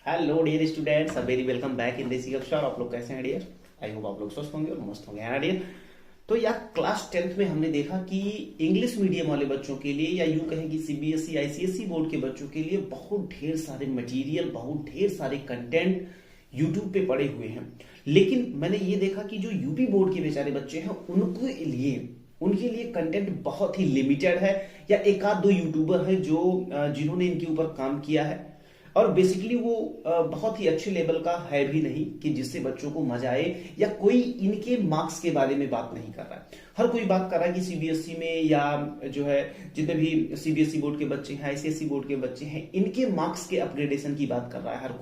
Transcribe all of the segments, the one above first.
Hello dear students, very welcome back in Desi Kaksha. और आप लोग कैसे हैं डियर? आई होप आप लोग स्वस्थ होंगे और मस्त होंगे, है ना डियर? तो यार क्लास 10th में हमने देखा कि इंग्लिश मीडियम वाले बच्चों के लिए या यूं कहें कि सीबीएसई आईसीएसई बोर्ड के बच्चों के लिए बहुत ढेर सारे मटेरियल, बहुत ढेर सारे कंटेंट यूट्यूब पे पड़े हुए हैं। लेकिन मैंने ये देखा कि जो यूपी बोर्ड के बेचारे बच्चे हैं उनके लिए कंटेंट बहुत ही लिमिटेड है, या एक आध दो यूट्यूबर हैं जो जिन्होंने इनके ऊपर काम किया है। और बेसिकली वो बहुत ही अच्छे लेवल का है भी नहीं कि जिससे बच्चों को मजा आए, या कोई इनके मार्क्स के बारे में बात नहीं कर रहा है। हर कोई बात कर रहा है कि सीबीएसई में या जो है जितने भी सीबीएसई बोर्ड के बच्चे हैं, आईसीएसई बोर्ड के बच्चे हैं, इनके मार्क्स के अपग्रेडेशन की बात कर रहा है। हर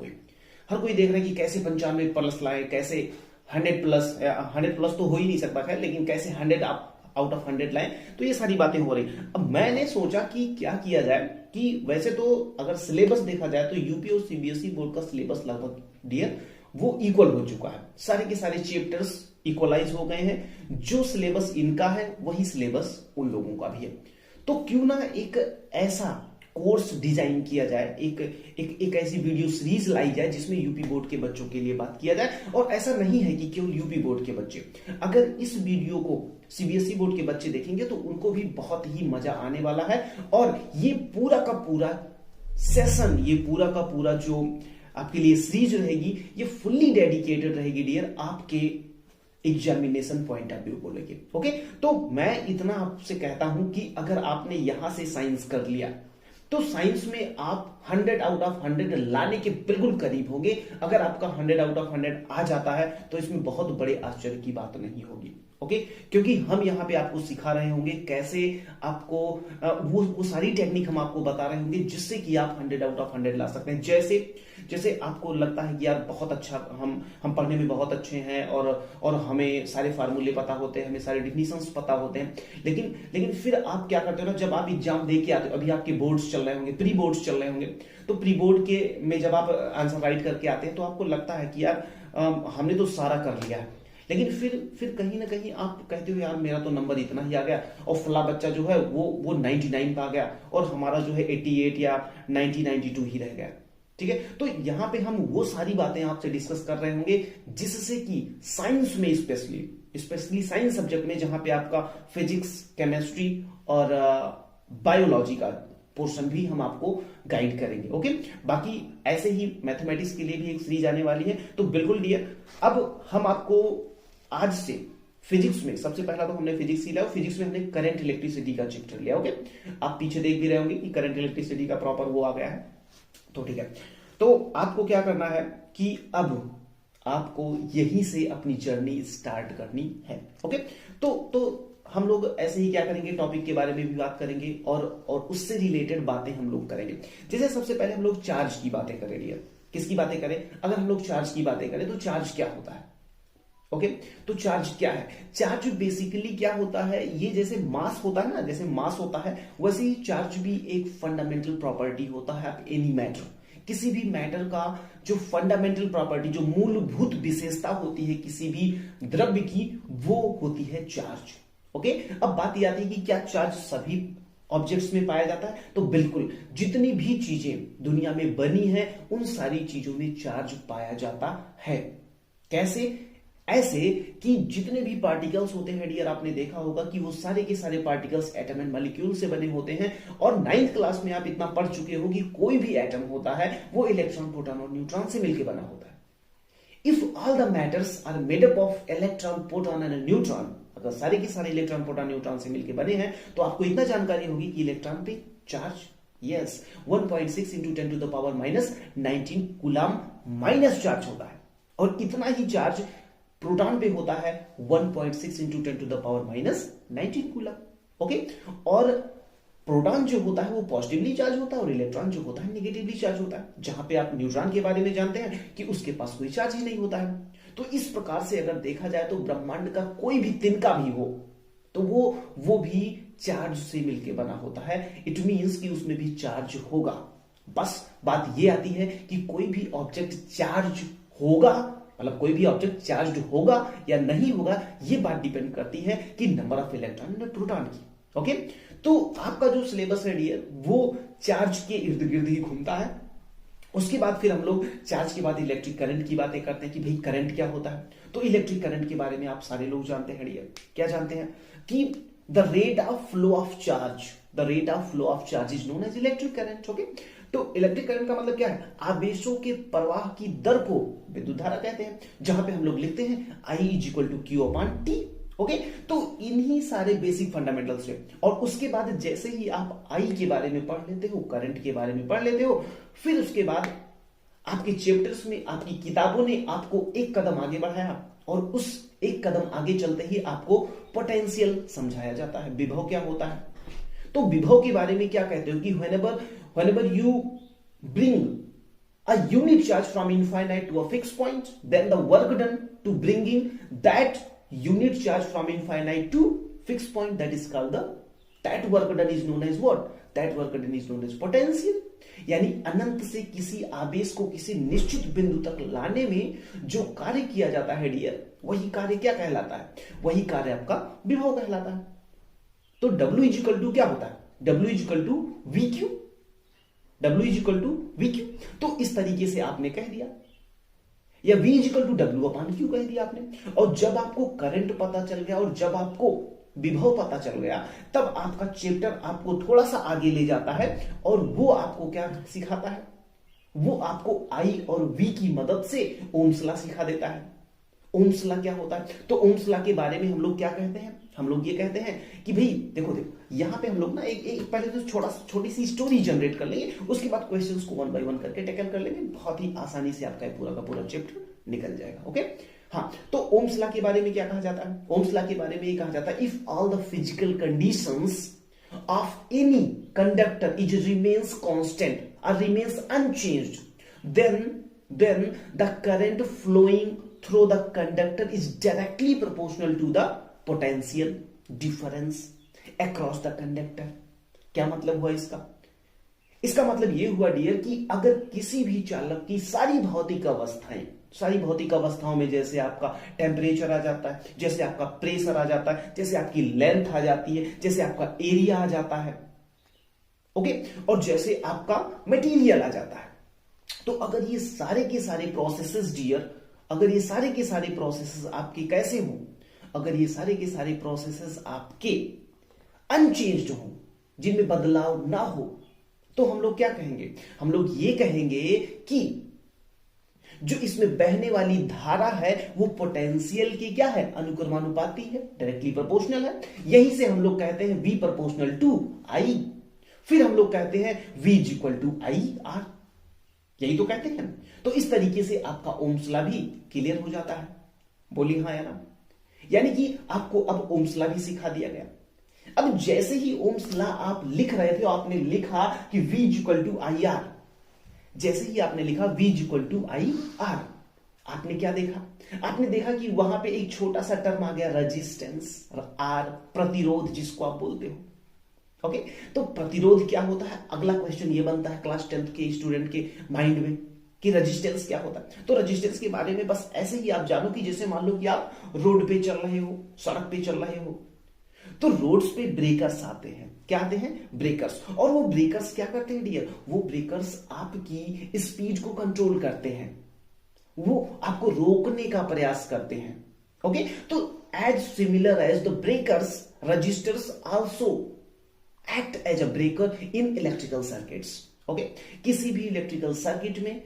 कोई देख रहा है कि कैसे 95 प्लस लाए, कैसे 100 प्लस। 100 प्लस तो हो ही नहीं सकता खैर, लेकिन कैसे 100 आउट ऑफ 100 लाए। तो ये सारी बातें हो रही। अब मैंने सोचा कि क्या किया जाए कि वैसे तो अगर सिलेबस देखा जाए तो यूपी और सीबीएसई बोर्ड का सिलेबस लगभग डियर वो इक्वल हो चुका है। सारे के सारे चैप्टर्स इक्वलाइज हो गए हैं। जो सिलेबस इनका है वही सिलेबस उन लोगों का भी है। तो क्यों ना एक ऐसा कोर्स डिजाइन किया जाए, एक ऐसी वीडियो सीरीज लाई जाए जिसमें यूपी बोर्ड के बच्चों के लिए बात किया जाए। और ऐसा नहीं है कि केवल यूपी बोर्ड के बच्चे, अगर इस वीडियो को सीबीएसई बोर्ड के बच्चे देखेंगे तो उनको भी बहुत ही मजा आने वाला है। और ये पूरा का पूरा सेशन, ये पूरा का पूरा जो आपके लिए सीरीज रहेगी, ये फुल्ली डेडिकेटेड रहेगी डियर आपके एग्जामिनेशन पॉइंट ऑफ व्यू को लेके। ओके, तो मैं इतना आपसे कहता हूं कि अगर आपने यहां से साइंस कर लिया तो साइंस में आप 100 आउट ऑफ 100 लाने के बिल्कुल करीब होंगे। अगर आपका 100 आउट ऑफ 100 आ जाता है तो इसमें बहुत बड़े आश्चर्य की बात नहीं होगी। ओके, क्योंकि हम यहाँ पे आपको सिखा रहे होंगे कैसे आपको वो सारी टेक्निक हम आपको बता रहे होंगे जिससे कि आप 100 आउट ऑफ 100 ला सकते हैं। जैसे आपको लगता है कि यार बहुत अच्छा, हम पढ़ने में बहुत अच्छे हैं और हमें सारे फार्मूले पता होते हैं, हमें सारे डिफिनीशंस पता होते हैं। लेकिन फिर आप क्या करते हो ना, जब आप एग्जाम दे के आते हो, अभी आपके बोर्ड्स चल रहे होंगे, प्री बोर्ड्स चल रहे होंगे, तो प्री बोर्ड के में जब आप आंसर राइट करके आते हैं तो आपको लगता है कि यार हमने तो सारा कर लिया है। लेकिन फिर कहीं ना कहीं आप कहते हो यार मेरा तो नंबर इतना ही आ गया और फला बच्चा जो है वो 99 पे आ गया और हमारा जो है 88 या 92 ही रह गया। ठीक है, तो यहां पे हम वो सारी बातें आपसे डिस्कस कर रहे होंगे जिससे कि साइंस में स्पेशली साइंस सब्जेक्ट में, जहां पे आपका फिजिक्स, केमिस्ट्री और बायोलॉजी का पोर्शन भी हम आपको गाइड करेंगे। ओके, बाकी ऐसे ही मैथमेटिक्स के लिए भी एक सीरीज आने वाली है। तो बिल्कुल डियर, अब हम आपको आज से फिजिक्स में, सबसे पहला तो हमने फिजिक्स ही लिया, फिजिक्स में हमने करंट इलेक्ट्रिसिटी का चैप्टर लिया। ओके, आप पीछे देख भी रहे होंगे कि करंट इलेक्ट्रिसिटी का प्रॉपर वो आ गया है। तो ठीक है, तो आपको क्या करना है कि अब आपको यहीं से अपनी जर्नी स्टार्ट करनी है। ओके, तो हम लोग ऐसे ही क्या करेंगे, टॉपिक के बारे में भी बात करेंगे और उससे रिलेटेड बातें हम लोग करेंगे। जैसे सबसे पहले हम लोग चार्ज की बातें करेंगे। किसकी बातें करें? अगर हम लोग चार्ज की बातें करें तो चार्ज क्या होता है? ओके, तो चार्ज क्या है? चार्ज बेसिकली क्या होता है, ये जैसे मास होता है ना, जैसे मास होता है वैसे ही चार्ज भी एक फंडामेंटल प्रॉपर्टी होता है एनी मैटर। किसी भी मैटर का जो फंडामेंटल प्रॉपर्टी, जो मूलभूत विशेषता होती है किसी भी द्रव्य की, वो होती है चार्ज। ओके, अब बात यह आती है कि क्या चार्ज सभी ऑब्जेक्ट्स में पाया जाता है? तो बिल्कुल, जितनी भी चीजें दुनिया में बनी हैं उन सारी चीजों में चार्ज पाया जाता है। कैसे? ऐसे कि जितने भी पार्टिकल्स होते हैं डियर, आपने देखा होगा कि वो सारे के सारे पार्टिकल्स एटम एंड मॉलिक्यूल से बने होते हैं। और 9th क्लास में आप इतना पढ़ चुके हो कि कोई भी एटम होता है वो इलेक्ट्रॉन, प्रोटॉन और न्यूट्रॉन से मिलकर बना होता है। If all the matters are made up of electron, proton and neutron, अगर सारे के सारे इलेक्ट्रॉन, प्रोटॉन, न्यूट्रॉन से मिलकर बने हैं तो आपको इतना जानकारी होगी कि इलेक्ट्रॉन पे charge, yes, 1.6 × 10⁻⁻19 coulomb minus charge होता है। और इतना ही चार्ज प्रोटॉन पे होता है 1.6 × 10⁻⁻19 कूलम। ओके, और प्रोटॉन जो होता है वो पॉजिटिवली चार्ज होता है और इलेक्ट्रॉन जो होता है नेगेटिवली चार्ज होता है। जहां पे आप न्यूट्रॉन के बारे में जानते हैं कि उसके पास कोई चार्ज ही नहीं होता है। तो इस प्रकार से अगर देखा जाए तो ब्रह्मांड का कोई भी तिनका भी हो तो वो भी चार्ज से मिलकर बना होता है। इट मींस कि उसमें भी चार्ज होगा। बस बात ये आती है कि कोई भी ऑब्जेक्ट चार्ज होगा, मतलब कोई भी ऑब्जेक्ट चार्ज होगा या नहीं होगा, ये बात डिपेंड करती है कि number of electron and proton की। ओके, तो आपका जो सिलेबस है डियर वो चार्ज के इर्द गिर्द ही घूमता है। उसके बाद फिर हम लोग चार्ज के बाद इलेक्ट्रिक करंट की बातें करते हैं कि भाई करंट क्या होता है। तो इलेक्ट्रिक करंट के बारे में आप सारे लोग जानते हैं डियर, क्या जानते हैं कि the rate of flow of charge, the rate of flow of charge is known as electric current. Okay, तो इलेक्ट्रिक करंट का मतलब क्या है, आवेशों के प्रवाह की दर को विद्युत धारा कहते हैं, जहां पे हम लोग लिखते हैं I is equal to Q upon T. Okay, तो इन्हीं सारे बेसिक फंडामेंटल्स है, और उसके बाद जैसे ही आप आई के बारे में पढ़ लेते हो, करंट के बारे में पढ़ लेते हो, फिर उसके बाद आपके चैप्टर्स में आपकी किताबों ने आपको एक कदम आगे बढ़ाया, और उस एक कदम आगे चलते ही आपको पोटेंशियल समझाया जाता है, विभव क्या होता है। तो विभव के बारे में क्या कहते हो कि whenever you bring a unit charge from infinite to a fixed point, then the work done to bringing that unit charge from infinite to fixed point, that is called that work done is known as what? That work done is known as potential। यानी अनंत से किसी आवेश को किसी निश्चित बिंदु तक लाने में जो कार्य किया जाता है डियर, वही कार्य क्या कहलाता है, वही कार्य आपका विभव कहलाता है। तो W इज इक्वल टू क्या होता है, W is equal to V Q, W is equal to V Q. तो इस तरीके से आपने कह दिया, या V is equal to W upon Q कह दिया आपने। और जब आपको करंट पता चल गया और जब आपको विभव पता चल गया, तब आपका चैप्टर आपको थोड़ा सा आगे ले जाता है, और वो आपको क्या सिखाता है, वो आपको I और V की मदद से ओम्स लॉ सिखा देता है। ओम्स लॉ क्या होता है, तो ओम्स लॉ के बारे में हम लोग क्या कहते हैं, हम लोग ये कहते हैं कि भाई देखो यहां पे हम लोग ना एक पहले तो छोटी सी स्टोरी जनरेट कर लेंगे, उसके बाद क्वेश्चंस को वन बाय वन करके टैकल कर लेंगे, बहुत ही आसानी से आपका पूरा का पूरा चैप्टर निकल जाएगा। ओके, हाँ, तो ओम्स लॉ के बारे में क्या कहा जाता है, ओम्स लॉ के बारे में ये कहा जाता है, if all the physical conditions of any conductor is remains constant और remains unchanged, then the current flowing through the conductor is directly proportional to the potential difference across the conductor। क्या मतलब हुआ इसका, इसका मतलब ये हुआ डियर कि अगर किसी भी चालक की सारी भौतिक अवस्थाओं में, जैसे आपका टेम्परेचर आ जाता है, जैसे आपका प्रेशर आ जाता है, जैसे आपकी लेंथ आ जाती है, जैसे आपका एरिया आ जाता है, ओके, और जैसे आपका मटेरियल आ जाता है, तो अगर ये सारे के सारे प्रोसेसेस डियर, अगर ये सारे के सारे प्रोसेसेस आपके कैसे हो, अगर ये सारे के सारे प्रोसेसेस आपके अनचेंज्ड हो, जिनमें बदलाव ना हो, तो हम लोग क्या कहेंगे, हम लोग ये कहेंगे कि जो इसमें बहने वाली धारा है वो पोटेंशियल की क्या है, अनुक्रमानुपाती है, डायरेक्टली प्रोपोर्शनल है। यही से हम लोग कहते हैं V प्रोपोर्शनल टू I, फिर हम लोग कहते हैं V is equal to IR, यही तो कहते हैं। तो इस तरीके से आपका ओम्स लॉ भी क्लियर हो जाता है, बोलिए हाँ या ना। यानी कि आपको अब ओम्स लॉ भी सिखा दिया गया। अब जैसे ही ओम्स लॉ आप लिख रहे थे, आपने लिखा कि V is equal to IR, जैसे ही आपने लिखा V is equal to IR, आपने क्या देखा, आपने देखा कि वहां पे एक छोटा सा टर्म आ गया रेजिस्टेंस, R प्रतिरोध जिसको आप बोलते हो। ओके, तो प्रतिरोध क्या होता है, अगला क्वेश्चन ये बनता है क्लास 10th के स्टूडेंट के माइंड में कि रेजिस्टेंस क्या होता है। तो रेजिस्टेंस के बारे में बस ऐसे ही आप जानो कि जैसे मान लो कि आप रोड पे चल रहे हो, सड़क पे चल रहे हो, तो रोड्स पे ब्रेकर्स आते हैं, क्या आते हैं, ब्रेकर्स। और वो ब्रेकर्स क्या करते हैं डियर, वो ब्रेकर्स आपकी स्पीड को कंट्रोल करते हैं, वो आपको रोकने का प्रयास करते हैं। ओके, तो as similar as the breakers, resistors also act as a breaker in electrical circuits. Okay, किसी भी इलेक्ट्रिकल सर्किट में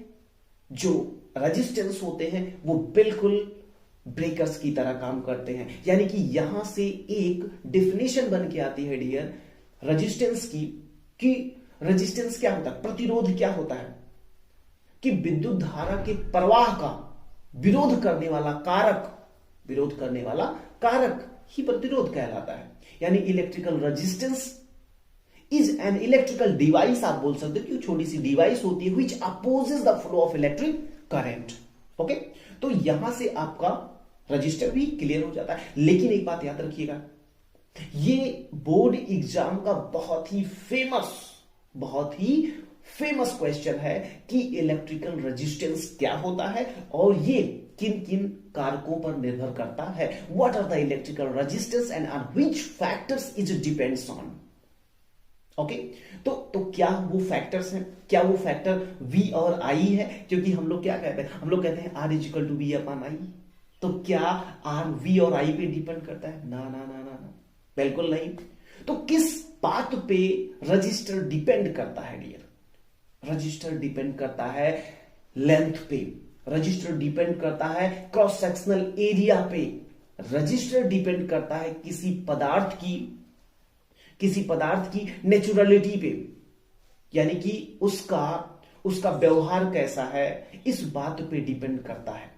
जो रेजिस्टेंस होते हैं वो बिल्कुल ब्रेकर्स की तरह काम करते हैं। यानी कि यहां से एक डेफिनेशन बन के आती है डियर रेजिस्टेंस की, कि रेजिस्टेंस क्या होता है, प्रतिरोध क्या होता है, कि विद्युत धारा के प्रवाह का विरोध करने वाला कारक ही प्रतिरोध कहलाता है। यानी electrical resistance is an electrical device, आप बोल सकते हो कि छोटी सी डिवाइस होती है which opposes the flow of electric current. Okay, तो यहां से आपका रजिस्टर भी क्लियर हो जाता है। लेकिन एक बात याद रखिएगा, ये बोर्ड एग्जाम का बहुत ही फेमस क्वेश्चन है कि इलेक्ट्रिकल रेजिस्टेंस क्या होता है और ये किन किन कारकों पर निर्भर करता है। What are the electrical resistance and on which factors it depends on. Okay. तो क्या वो फैक्टर्स हैं, क्या वो फैक्टर v और i है? क्योंकि हम लोग क्या कहते हैं, हम लोग कहते हैं r is equal to v upon i। तो क्या r v और i पे डिपेंड करता है? ना ना ना ना ना, बिल्कुल नहीं। तो किस बात पे रजिस्टर डिपेंड करता है डियर? रजिस्टर डिपेंड करता है लेंथ पे, रजिस्टर डिपेंड करता है क्रॉस सेक्शनल एरिया पे, रजिस्टर डिपेंड करता है किसी पदार्थ की नेचुरलिटी पे, यानी कि उसका व्यवहार कैसा है, इस बात पे डिपेंड करता है।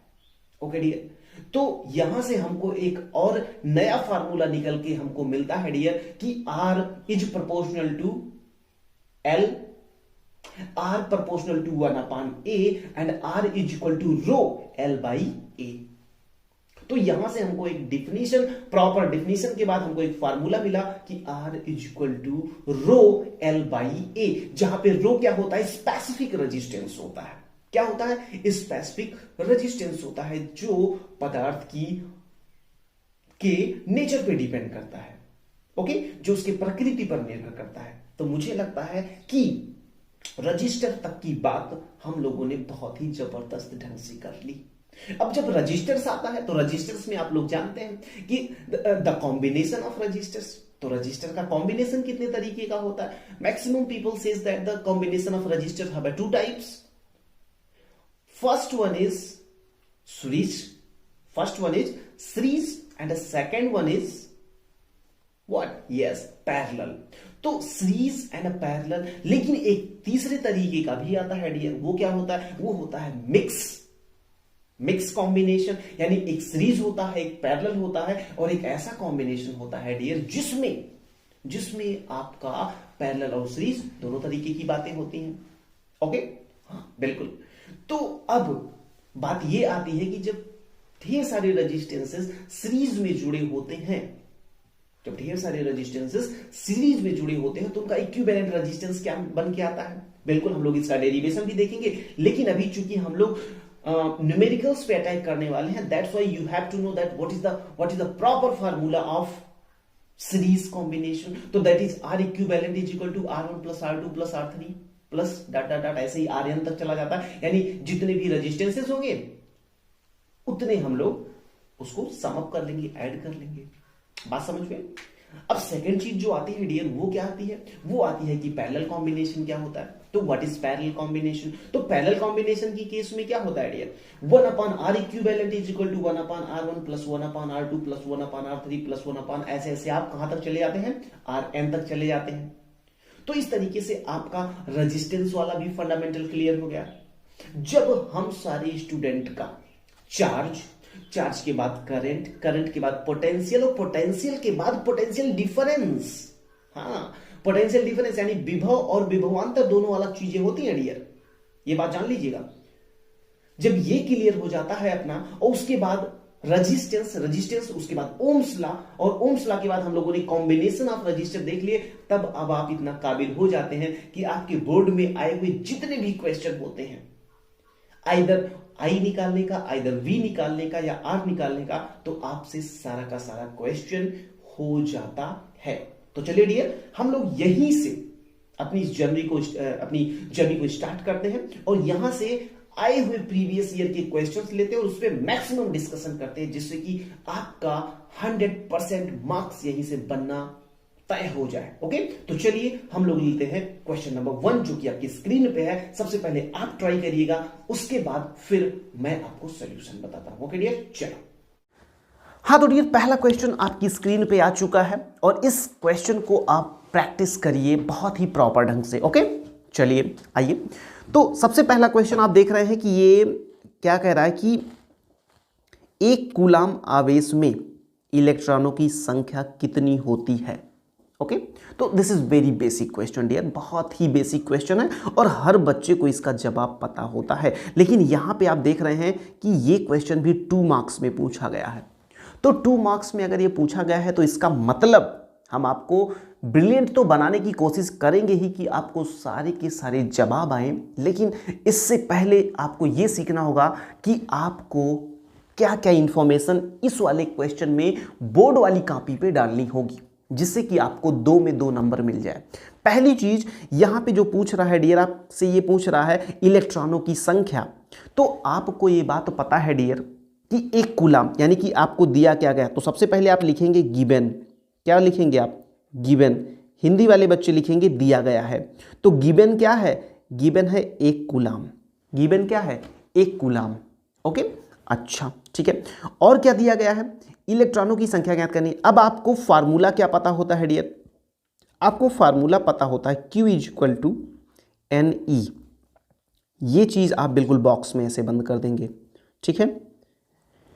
ओके डियर, तो यहां से हमको एक और नया फार्मूला निकल के हमको मिलता है डियर कि R is proportional to L, R proportional to 1 upon A and R is equal to rho L by A। तो यहां से हमको एक डिफिनीशन, प्रॉपर डिफिनीशन के बाद हमको एक फार्मूला मिला कि R is equal to rho L by A, जहां पे rho क्या होता है? स्पेसिफिक रेजिस्टेंस होता है। क्या होता है? स्पेसिफिक रेजिस्टेंस होता है जो पदार्थ के नेचर पे डिपेंड करता है। ओके, जो उसके प्रकृति पर निर्भर करता है। तो मुझे लगता है कि रजिस्टर तक की बात हम लोगों ने बहुत ही जबरदस्त ढंग से कर ली। अब जब रजिस्टर्स आता है तो रजिस्टर्स में आप लोग जानते हैं कि द कॉम्बिनेशन ऑफ रजिस्टर्स, तो रजिस्टर का कॉम्बिनेशन कितने तरीके का होता है? Maximum people says that the combination of register have two types. First one is series and the second one is what? Yes, parallel. तो सीरीज एंड पैरेलल, लेकिन एक तीसरे तरीके का भी आता है डियर। वो क्या होता है? वो होता है मिक्स कॉम्बिनेशन, यानी एक सीरीज होता है, एक पैरेलल होता है और एक ऐसा कॉम्बिनेशन होता है डियर जिसमें आपका पैरेलल और सीरीज दोनों तरीके की बातें होती हैं। ओके, हाँ बिल्कुल। तो अब बात ये आती है कि जब ढेर सारे रेजिस्टेंसेस सीरीज में जुड़े होते हैं, जब ढेर सारे रेजिस्टेंसेस सीरीज में जुड़े होते हैं तो उनका इक्विवेलेंट रेजिस्टेंस क्या बन के आता है? बिल्कुल, हम लोग इसका डेरिवेशन भी देखेंगे, लेकिन अभी चूंकि हम लोग न्यूमेरिकल्स पे अटैक करने वाले हैं, that's why you have to know that what is the proper formula of series combination. तो that is R equivalent is equal to R1 plus R2 plus R3 plus dot dot dot, ऐसे ही Rn तक चला जाता है। यानी जितने भी रेजिस्टेंसेस होंगे उतने हम लोग उसको सम अप कर लेंगे, ऐड कर लेंगे। बात समझ में? अब सेकंड चीज जो आती है डियर, वो क्या आती है? वो आती है कि पैरेलल कॉम्बिनेशन क्या होता है। तो व्हाट इज पैरेलल कॉम्बिनेशन? तो पैरेलल कॉम्बिनेशन की केस में क्या होता है dear? 1 upon R equivalent is equal to 1 upon R1 plus 1 upon R2 plus 1 upon R3 plus 1 upon, ऐसे ऐसे आप कहां तक चले जाते हैं? Rn तक चले जाते हैं। तो इस तरीके से आपका रेजिस्टेंस वाला भी फंडामेंटल क्लियर हो गया। जब हम सारे स्टूडेंट का चार्ज के बाद करंट के बाद पोटेंशियल और पोटेंशियल के बाद पोटेंशियल डिफरेंस, हाँ पोटेंशियल डिफरेंस यानी विभव और विभवांतर दोनों अलग चीजें होती हैं डियर, ये बात जान लीजिएगा। जब ये क्लियर हो जाता है अपना, और उसके बाद रेजिस्टेंस उसके बाद ओम्स लॉ, और ओम्स लॉ के बाद हम लोगों ने कॉम्बिनेशन ऑफ रजिस्टर देख लिए, तब अब आप इतना काबिल हो जाते हैं कि आपके बोर्ड में आए हुए जितने भी क्वेश्चन होते हैं, आइदर I निकालने का, आइदर V निकालने का या R निकालने का, तो आपसे सारा का सारा क्वेश्चन हो जाता है। तो चलिए डियर, हम लोग यहीं से अपनी जर्नी को स्टार्ट करते हैं और यहां से आए हुए प्रीवियस ईयर के क्वेश्चंस लेते हैं और उस पर मैक्सिमम डिस्कशन करते हैं, जिससे कि आपका 100% मार्क्स यहीं से बनना तय हो जाए। ओके, तो चलिए हम लोग लेते हैं क्वेश्चन नंबर 1 जो कि आपकी स्क्रीन पे है। सबसे पहले आप ट्राई करिएगा, उसके बाद फिर मैं आपको सॉल्यूशन बताता हूं। ओके डियर, चलो। हाँ तो डियर, पहला क्वेश्चन आपकी स्क्रीन पे आ चुका है और इस क्वेश्चन को आप प्रैक्टिस करिए बहुत ही प्रॉपर ढंग से। ओके, चलिए आइए। तो सबसे पहला क्वेश्चन आप देख रहे हैं कि ये क्या कह रहा है कि एक कूलाम आवेश में इलेक्ट्रॉनों की संख्या कितनी होती है। ओके, तो this is very basic question dear, बहुत ही बेसिक क्वेश्चन है और हर बच्चे को इसका जवाब पता होता है। लेकिन यहां पे आप देख रहे हैं कि ये क्वेश्चन भी 2 मार्क्स में पूछा गया है। तो 2 मार्क्स में अगर ये पूछा गया है तो इसका मतलब हम आपको ब्रिलियंट तो बनाने की कोशिश करेंगे ही कि आपको सारे के सारे जवाब आए, लेकिन इससे पहले आपको ये सीखना होगा कि आपको क्या क्या इंफॉर्मेशन इस वाले क्वेश्चन में बोर्ड वाली कॉपी पे डालनी होगी। जिससे कि आपको 2 में 2 नंबर मिल जाए। पहली चीज यहां पे जो पूछ रहा है डियर, आपसे ये पूछ रहा है इलेक्ट्रॉनों की संख्या। तो आपको ये बात पता है डियर कि एक कूलम यानी कि आपको दिया क्या गया, तो सबसे पहले आप लिखेंगे गिवन। क्या लिखेंगे आप? गिवन। हिंदी वाले बच्चे लिखेंगे दिया गया है। तो गिवन क्या है? गिवन है एक कूलम। गिवन क्या है? एक कूलम। ओके, अच्छा ठीक है। और क्या दिया गया है? इलेक्ट्रॉनों की संख्या ज्ञात करनी। अब आपको फार्मूला क्या पता होता है डियर? आपको फार्मूला पता होता है Q is equal to NE। ये चीज आप बिल्कुल बॉक्स में ऐसे बंद कर देंगे, ठीक है।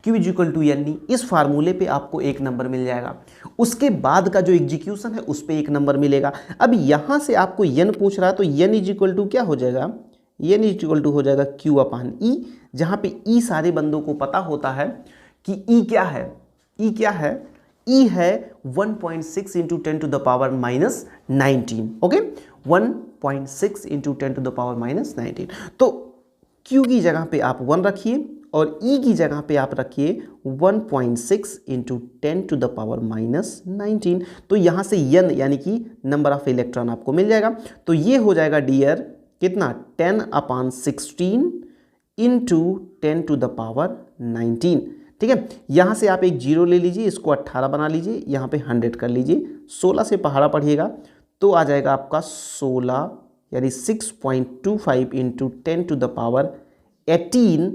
Q is equal to NE, इस फार्मूले पे आपको 1 नंबर मिल जाएगा। उसके बाद का जो एग्जीक्यूशन है उस पे 1 नंबर मिलेगा। अब यहां से आपको n पूछ रहा है तो n इज इक्वल टू क्या हो जाएगा? n इज इक्वल टू हो जाएगा Q अपान E, जहां पे E सारे बंदों को पता होता है कि E क्या है? E क्या है? E है 1.6 into 10 to the power minus 19। Okay, 1.6 into 10 to the power minus 19। तो Q की जगह पे आप 1 रखिए और E की जगह पे आप रखिए 1.6 into 10 to the power minus 19। तो यहाँ से n यानी कि नंबर ऑफ इलेक्ट्रॉन आपको मिल जाएगा। तो ये हो जाएगा डियर कितना? 10 अपान 16 इंटू 10 टू द पावर 19। ठीक है, यहाँ से आप एक जीरो ले लीजिए, इसको 18 बना लीजिए, यहाँ पे 100 कर लीजिए, 16 से पहाड़ा पढ़िएगा तो आ जाएगा आपका 16 यानी 6.25 into 10 to the power 18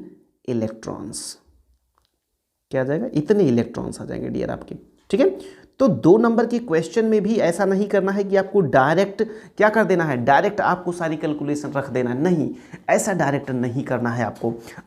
electrons. क्या आ जाएगा? इतने इलेक्ट्रॉन्स आ जाएंगे डियर आपके, ठीक है। तो 2 नंबर के क्वेश्चन में भी ऐसा नहीं करना है कि आपको डायरेक्ट क्या कर देना है, डायरेक्ट आपको सारी कैलकुलेशन रख देना है, नहीं, ऐसा डायरेक्ट नहीं करना है।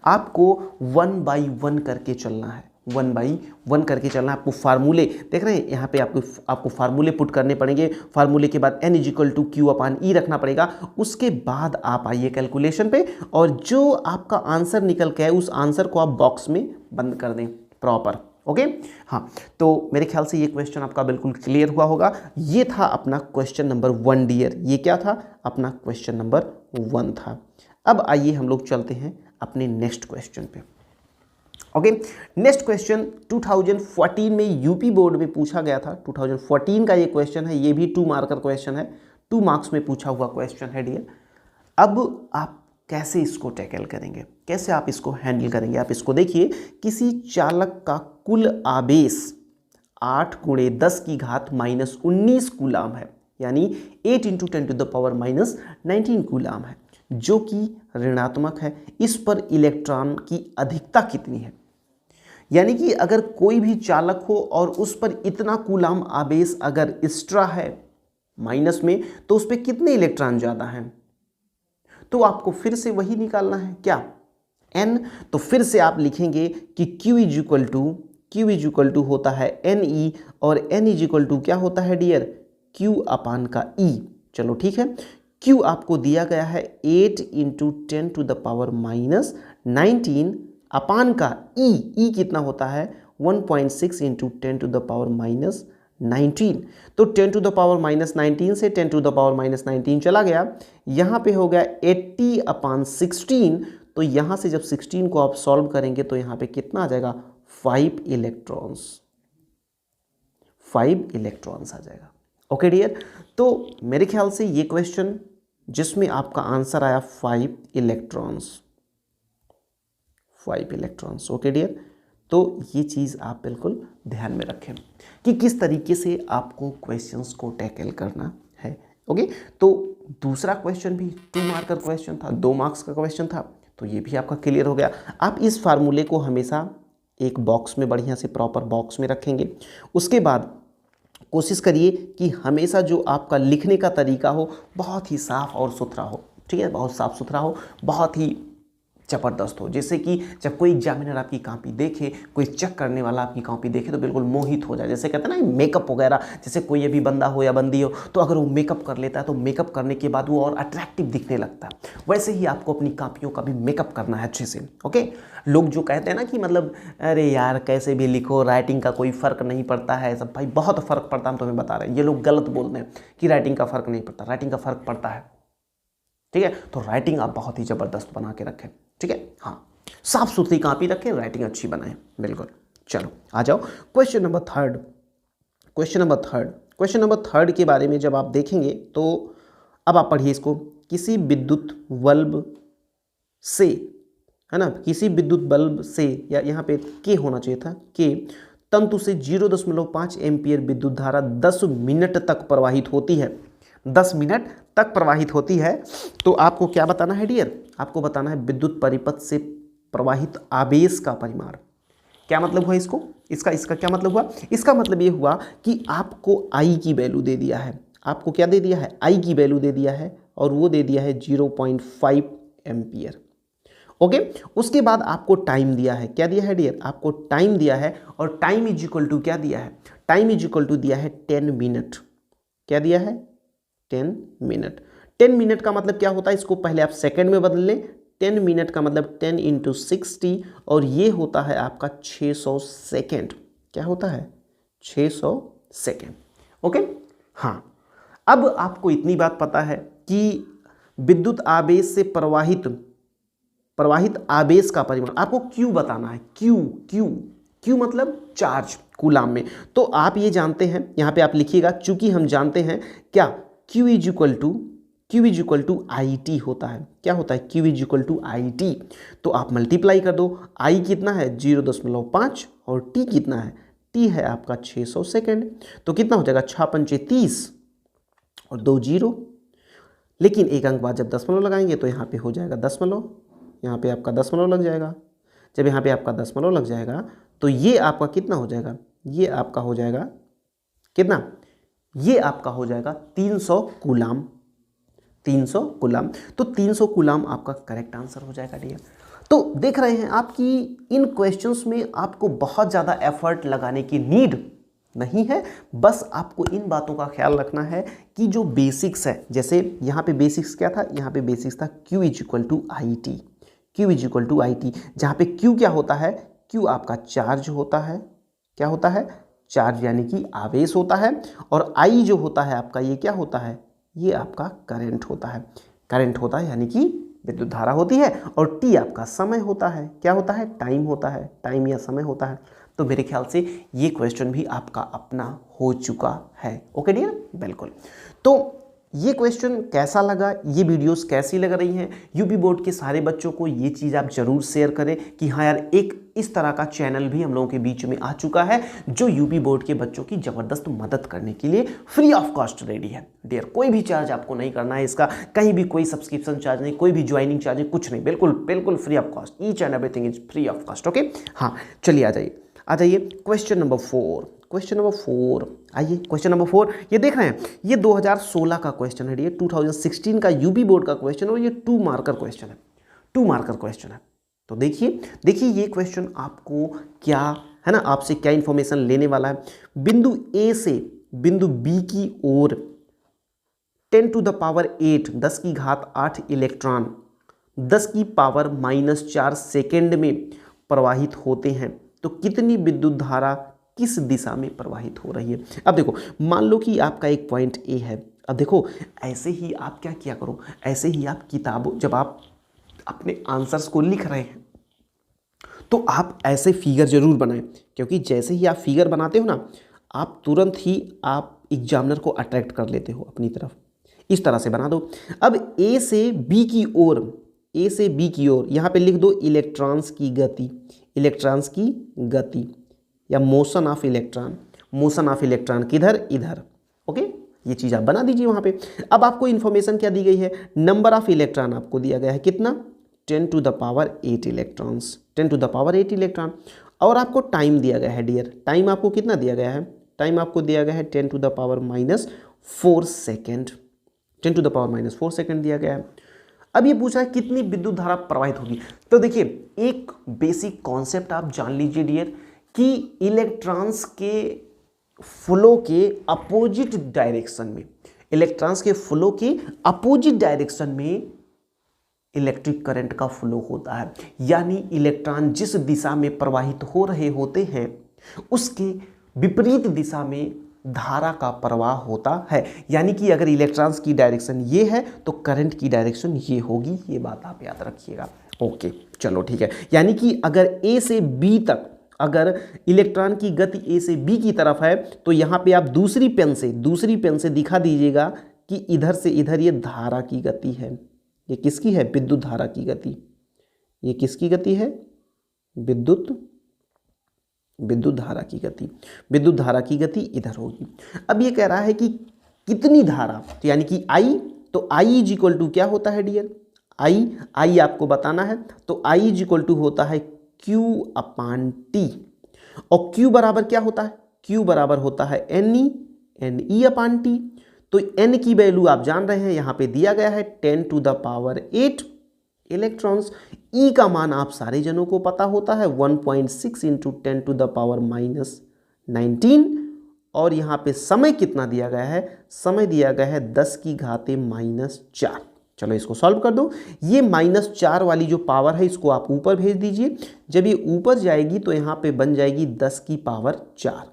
आपको 1 बाई 1 करके चलना है, 1 बाई 1 करके चलना है। आपको फार्मूले देख रहे हैं, यहाँ पे आपको फार्मूले पुट करने पड़ेंगे। फार्मूले के बाद n is equal to Q upon E रखना पड़ेगा। उसके बाद आप आइए कैलकुलेशन पे और जो आपका आंसर निकल के है उस आंसर को आप बॉक्स में बंद कर दें प्रॉपर। ओके, हाँ, तो मेरे ख्याल से ये क्वेश्चन आपका बिल्कुल क्लियर हुआ होगा। ये था अपना क्वेश्चन नंबर 1 डियर। ये क्या था? अपना क्वेश्चन नंबर 1 था। अब आइए हम लोग चलते हैं अपने नेक्स्ट क्वेश्चन पे। ओके, नेक्स्ट क्वेश्चन 2014 में यूपी बोर्ड में पूछा गया था। 2014 का ये क्वेश्चन है, ये भी 2 मार्कर क्वेश्चन है, 2 मार्क्स में पूछा हुआ क्वेश्चन है डियर। अब आप कैसे इसको टैकल करेंगे, कैसे आप इसको हैंडल करेंगे? आप इसको देखिए, किसी चालक का कुल आवेश 8 गुणे 10 की घात माइनस 19 कूलाम है, यानी 8 into 10 to the power minus 19 coulomb है, जो कि ऋणात्मक है। इस पर इलेक्ट्रॉन की अधिकता कितनी है? यानी कि अगर कोई भी चालक हो और उस पर इतना कूलाम आवेश अगर एक्स्ट्रा है माइनस में, तो उस पर कितने इलेक्ट्रॉन ज़्यादा हैं? तो आपको फिर से वही निकालना है, क्या? n। तो फिर से आप लिखेंगे कि Q इज इक्वल टू होता है NE और n इज इक्वल टू क्या होता है डियर? Q अपान का E। चलो ठीक है, Q आपको दिया गया है 8 into 10 to the power minus 19 upon का E कितना होता है? 1.6 into 10 to the power minus 19। तो 10 टू द पावर माइनस 19 से 10 टू द पावर माइनस 19 चला गया, यहाँ पे हो गया 80 अपान 16। तो यहाँ से जब 16 को आप सॉल्व करेंगे तो यहाँ पे कितना आ जाएगा? 5 इलेक्ट्रॉन्स, 5 इलेक्ट्रॉन्स आ जाएगा। ओके डियर, तो मेरे ख्याल से ये क्वेश्चन जिसमें आपका आंसर आया 5 इलेक्ट्रॉन्स, 5 इलेक्ट्रॉन्स। ओके डियर, तो ये चीज़ आप बिल्कुल ध्यान में रखें कि किस तरीके से आपको क्वेश्चंस को टैकल करना है। ओके, तो दूसरा क्वेश्चन भी 2 मार्कर क्वेश्चन था, 2 मार्क्स का क्वेश्चन था, तो ये भी आपका क्लियर हो गया। आप इस फार्मूले को हमेशा एक बॉक्स में बढ़िया से प्रॉपर बॉक्स में रखेंगे। उसके बाद कोशिश करिए कि हमेशा जो आपका लिखने का तरीका हो बहुत ही साफ़ और सुथरा हो, ठीक है, बहुत साफ़ सुथरा हो, बहुत ही ज़बरदस्त हो, जैसे कि जब कोई एग्जामिनर आपकी कॉपी देखे, कोई चेक करने वाला आपकी कॉपी देखे तो बिल्कुल मोहित हो जाए। जैसे कहते हैं ना मेकअप वगैरह, जैसे कोई अभी बंदा हो या बंदी हो तो अगर वो मेकअप कर लेता है तो मेकअप करने के बाद वो और अट्रैक्टिव दिखने लगता है। वैसे ही आपको अपनी कॉपियों का भी मेकअप करना है अच्छे से। ओके, लोग जो कहते हैं ना कि मतलब अरे यार कैसे भी लिखो, राइटिंग का कोई फ़र्क नहीं पड़ता है, सब भाई बहुत फ़र्क पड़ता है, हम तुम्हें बता रहे हैं। ये लोग गलत बोलते हैं कि राइटिंग का फ़र्क नहीं पड़ता, राइटिंग का फ़र्क पड़ता है, ठीक है। तो राइटिंग आप बहुत ही ज़बरदस्त बना के रखें, ठीक है, हाँ, साफ सुथरी कॉपी रखें, राइटिंग अच्छी बनाएं, बिल्कुल। चलो आ जाओ question number 3। Question number 3, question number 3 के बारे में जब आप देखेंगे तो अब आप पढ़िए इसको। किसी विद्युत बल्ब से, है ना, किसी विद्युत बल्ब से, या यहाँ पे के होना चाहिए था, के तंतु से 0.5 एम्पियर विद्युत धारा 10 मिनट तक प्रवाहित होती है। 10 मिनट तक प्रवाहित होती है। तो आपको क्या बताना है डियर? आपको बताना है विद्युत परिपथ से प्रवाहित आवेश का परिमाण। क्या मतलब हुआ इसको? इसका क्या मतलब हुआ? इसका मतलब ये हुआ कि आपको I की वैल्यू दे दिया है। आपको क्या दे दिया है? I की वैल्यू दे दिया है, और वो दे दिया है 0.5 एम्पियर। ओके, उसके बाद आपको टाइम दिया है। क्या दिया है डियर? आपको टाइम दिया है, और टाइम इज इक्वल टू क्या दिया है? टाइम इज इक्वल टू दिया है 10 मिनट। क्या दिया है? 10 मिनट। 10 मिनट का मतलब क्या होता है? इसको पहले आप सेकंड में बदल लें। 10 मिनट का मतलब 10 × 60, और ये होता है आपका 600 सेकेंड। क्या होता है? 600 सेकेंड। ओके, हाँ। अब आपको इतनी बात पता है कि विद्युत आवेश से प्रवाहित आवेश का परिमाण आपको क्यू बताना है। क्यू मतलब चार्ज कूलाम में। तो आप ये जानते हैं, यहाँ पे आप लिखिएगा, चूंकि हम जानते हैं क्या, Q is equal to I T होता है। क्या होता है? Q is equal to I T. तो आप मल्टीप्लाई कर दो। I कितना है? 0.5, और T कितना है? T है आपका 600 सेकेंड। तो कितना हो जाएगा? 6 पंचे 30 और 2 0। लेकिन एक अंक बाद जब दशमलव लगाएंगे तो यहाँ पे हो जाएगा दशमलव, यहाँ पे आपका दशमलव लग जाएगा। जब यहाँ पे आपका दशमलव लग जाएगा तो ये आपका कितना हो जाएगा? ये आपका हो जाएगा कितना? ये आपका हो जाएगा 300 कूलाम। 300 कूलाम। तो 300 कूलाम आपका करेक्ट आंसर हो जाएगा डियर। तो देख रहे हैं आप कि इन क्वेश्चंस में आपको बहुत ज़्यादा एफर्ट लगाने की नीड नहीं है। बस आपको इन बातों का ख्याल रखना है कि जो बेसिक्स है, जैसे यहाँ पे बेसिक्स क्या था? यहाँ पे बेसिक्स था Q is equal to I T. Q is equal to I T, जहाँ पे Q क्या होता है? Q आपका चार्ज होता है। क्या होता है? चार्ज, यानी कि आवेश होता है। और I जो होता है आपका, ये क्या होता है? ये आपका करंट होता है। करंट होता है यानी कि विद्युत धारा होती है। और T आपका समय होता है। क्या होता है? टाइम होता है। टाइम या समय होता है। तो मेरे ख्याल से ये क्वेश्चन भी आपका अपना हो चुका है। ओके डियर, बिल्कुल। तो ये क्वेश्चन कैसा लगा, ये वीडियोस कैसी लग रही हैं, यूपी बोर्ड के सारे बच्चों को ये चीज़ आप जरूर शेयर करें कि हाँ यार, एक इस तरह का चैनल भी हम लोगों के बीच में आ चुका है जो यूपी बोर्ड के बच्चों की ज़बरदस्त मदद करने के लिए फ्री ऑफ कॉस्ट रेडी है डियर। कोई भी चार्ज आपको नहीं करना है इसका, कहीं भी कोई सब्सक्रिप्शन चार्ज नहीं, कोई भी ज्वाइनिंग चार्ज नहीं, कुछ नहीं, बिल्कुल बिल्कुल free of cost. Each and everything is free of cost. Okay, हाँ, चलिए आ जाइए क्वेश्चन नंबर 4। क्वेश्चन नंबर 4, आइए क्वेश्चन नंबर 4। ये देख रहे हैं, ये 2016 का क्वेश्चन है, ये 2016 का यूपी बोर्ड का क्वेश्चन, और ये 2 मार्कर क्वेश्चन है। 2 मार्कर क्वेश्चन है। तो देखिए ये क्वेश्चन आपको क्या है ना, आपसे क्या इंफॉर्मेशन लेने वाला है। बिंदु ए से बिंदु बी की ओर 10⁸ 10 की घात 8 इलेक्ट्रॉन 10 की पावर -4 सेकेंड में प्रवाहित होते हैं, तो कितनी विद्युत धारा किस दिशा में प्रवाहित हो रही है। अब देखो, मान लो कि आपका एक पॉइंट ए है। अब देखो, ऐसे ही आप क्या किया करो, ऐसे ही आप किताबों, जब आप अपने आंसर्स को लिख रहे हैं तो आप ऐसे फिगर जरूर बनाएं, क्योंकि जैसे ही आप फिगर बनाते हो ना, आप तुरंत ही आप एग्जामिनर को अट्रैक्ट कर लेते हो अपनी तरफ। इस तरह से बना दो। अब ए से बी की ओर, ए से बी की ओर यहाँ पे लिख दो इलेक्ट्रॉन्स की गति, इलेक्ट्रॉन्स की गति या motion of electron. Motion of electron किधर? इधर। ओके, ये चीज़ आप बना दीजिए वहाँ पे। अब आपको इन्फॉर्मेशन क्या दी गई है? नंबर ऑफ इलेक्ट्रॉन आपको दिया गया है कितना? 10⁸ इलेक्ट्रॉन्स, 10⁸ इलेक्ट्रॉन। और आपको टाइम दिया गया है डियर। टाइम आपको कितना दिया गया है? टाइम आपको दिया गया है 10⁻⁻4 सेकेंड। 10⁻⁻4 सेकेंड दिया गया है। अब ये पूछा है कितनी विद्युत धारा प्रवाहित होगी। तो देखिए, एक बेसिक कॉन्सेप्ट आप जान लीजिए डियर कि इलेक्ट्रॉन्स के फ्लो के अपोजिट डायरेक्शन में, इलेक्ट्रॉन्स के फ्लो के अपोजिट डायरेक्शन में इलेक्ट्रिक करंट का फ्लो होता है। यानी इलेक्ट्रॉन जिस दिशा में प्रवाहित हो रहे होते हैं उसके विपरीत दिशा में धारा का प्रवाह होता है। यानी कि अगर इलेक्ट्रॉन्स की डायरेक्शन ये है तो करंट की डायरेक्शन ये होगी। ये बात आप याद रखिएगा। ओके, चलो ठीक है। यानी कि अगर ए से बी तक अगर इलेक्ट्रॉन की गति ए से बी की तरफ है तो यहाँ पे आप दूसरी पेन से दिखा दीजिएगा कि इधर से इधर ये धारा की गति है। ये किसकी है? विद्युत धारा की गति। ये किसकी गति है? विद्युत धारा की गति। विद्युत धारा की गति इधर होगी। अब ये कह रहा है कि कितनी धारा, तो यानी कि आई, तो आई इज इक्वल टू क्या होता है डियर? आई आपको बताना है, तो आई इज इक्वल टू होता है Q अपान टी। और Q बराबर क्या होता है? Q बराबर होता है NE अपान टी। तो N की वैल्यू आप जान रहे हैं, यहाँ पे दिया गया है 10 to the power 8 electrons. E का मान आप सारे जनों को पता होता है 1.6 into 10 to the power minus 19। और यहाँ पे समय कितना दिया गया है? समय दिया गया है 10 की घाते माइनस 4। चलो इसको सॉल्व कर दो। ये -4 वाली जो पावर है इसको आप ऊपर भेज दीजिए। जब ये ऊपर जाएगी तो यहाँ पे बन जाएगी 10 की पावर 4।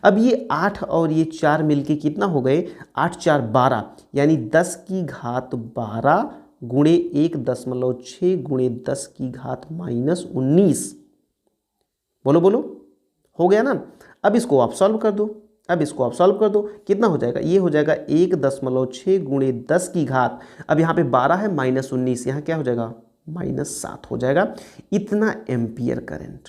अब ये 8 और ये 4 मिलके कितना हो गए? 8 4 12, यानी 10 की घात 12 गुणे 1.6 गुणे 10 की घात माइनस 19। बोलो हो गया ना? अब इसको आप सॉल्व कर दो। कितना हो जाएगा? ये हो जाएगा 1.6 गुणे 10 की घात, अब यहाँ पे 12 है माइनस 19, यहाँ क्या हो जाएगा? -7 हो जाएगा। इतना एम्पियर करंट।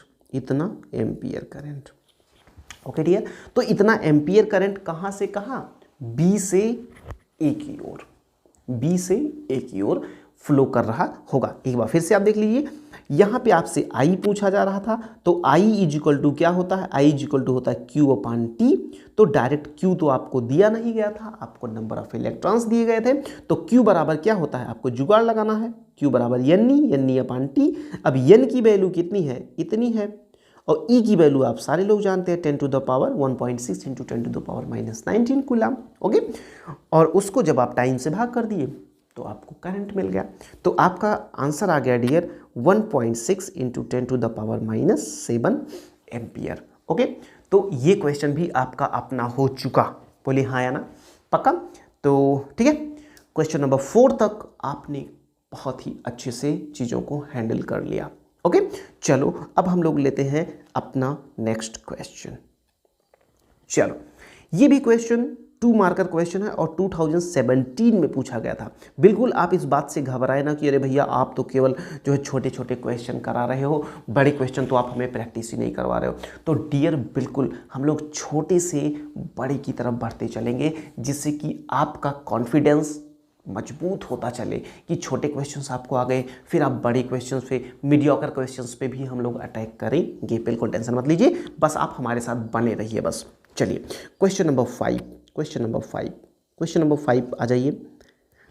ओके डियर, तो इतना एम्पियर करंट कहाँ से कहाँ? बी से ए की ओर फ्लो कर रहा होगा। एक बार फिर से आप देख लीजिए, यहाँ पे आपसे आई पूछा जा रहा था, तो आई इज इक्वल टू क्या होता है? आई इज इक्वल टू होता है Q अपान टी। तो डायरेक्ट Q तो आपको दिया नहीं गया था, आपको नंबर ऑफ इलेक्ट्रॉन्स दिए गए थे। तो Q बराबर क्या होता है? आपको जुगाड़ लगाना है। Q बराबर NE अपान टी। अब N की वैल्यू कितनी है? इतनी है। और E की वैल्यू आप सारे लोग जानते हैं 10 to the power 1.6 into 10 to the power minus 19 coulomb. Okay, और उसको जब आप टाइम से भाग कर दिए तो आपको करंट मिल गया। तो आपका आंसर आ गया dear 1.6 into 10 to the power minus 7 ampere. Okay, तो ये क्वेश्चन भी आपका अपना हो चुका। बोलिए हाँ या ना? पक्का? तो ठीक है, क्वेश्चन नंबर 4 तक आपने बहुत ही अच्छे से चीज़ों को हैंडल कर लिया। ओके, चलो अब हम लोग लेते हैं अपना नेक्स्ट क्वेश्चन। चलो, ये भी क्वेश्चन 2 मार्कर क्वेश्चन है और 2017 में पूछा गया था। बिल्कुल आप इस बात से घबराए ना कि अरे भैया आप तो केवल जो है छोटे छोटे क्वेश्चन करा रहे हो, बड़े क्वेश्चन तो आप हमें प्रैक्टिस ही नहीं करवा रहे हो। तो डियर बिल्कुल हम लोग छोटे से बड़े की तरफ बढ़ते चलेंगे, जिससे कि आपका कॉन्फिडेंस मजबूत होता चले कि छोटे क्वेश्चंस आपको आ गए, फिर आप बड़े क्वेश्चंस पे, मीडियोकर क्वेश्चंस पे भी हम लोग अटैक करेंगे। बिल्कुल टेंशन मत लीजिए, बस आप हमारे साथ बने रहिए बस। चलिए क्वेश्चन नंबर 5 आ जाइए।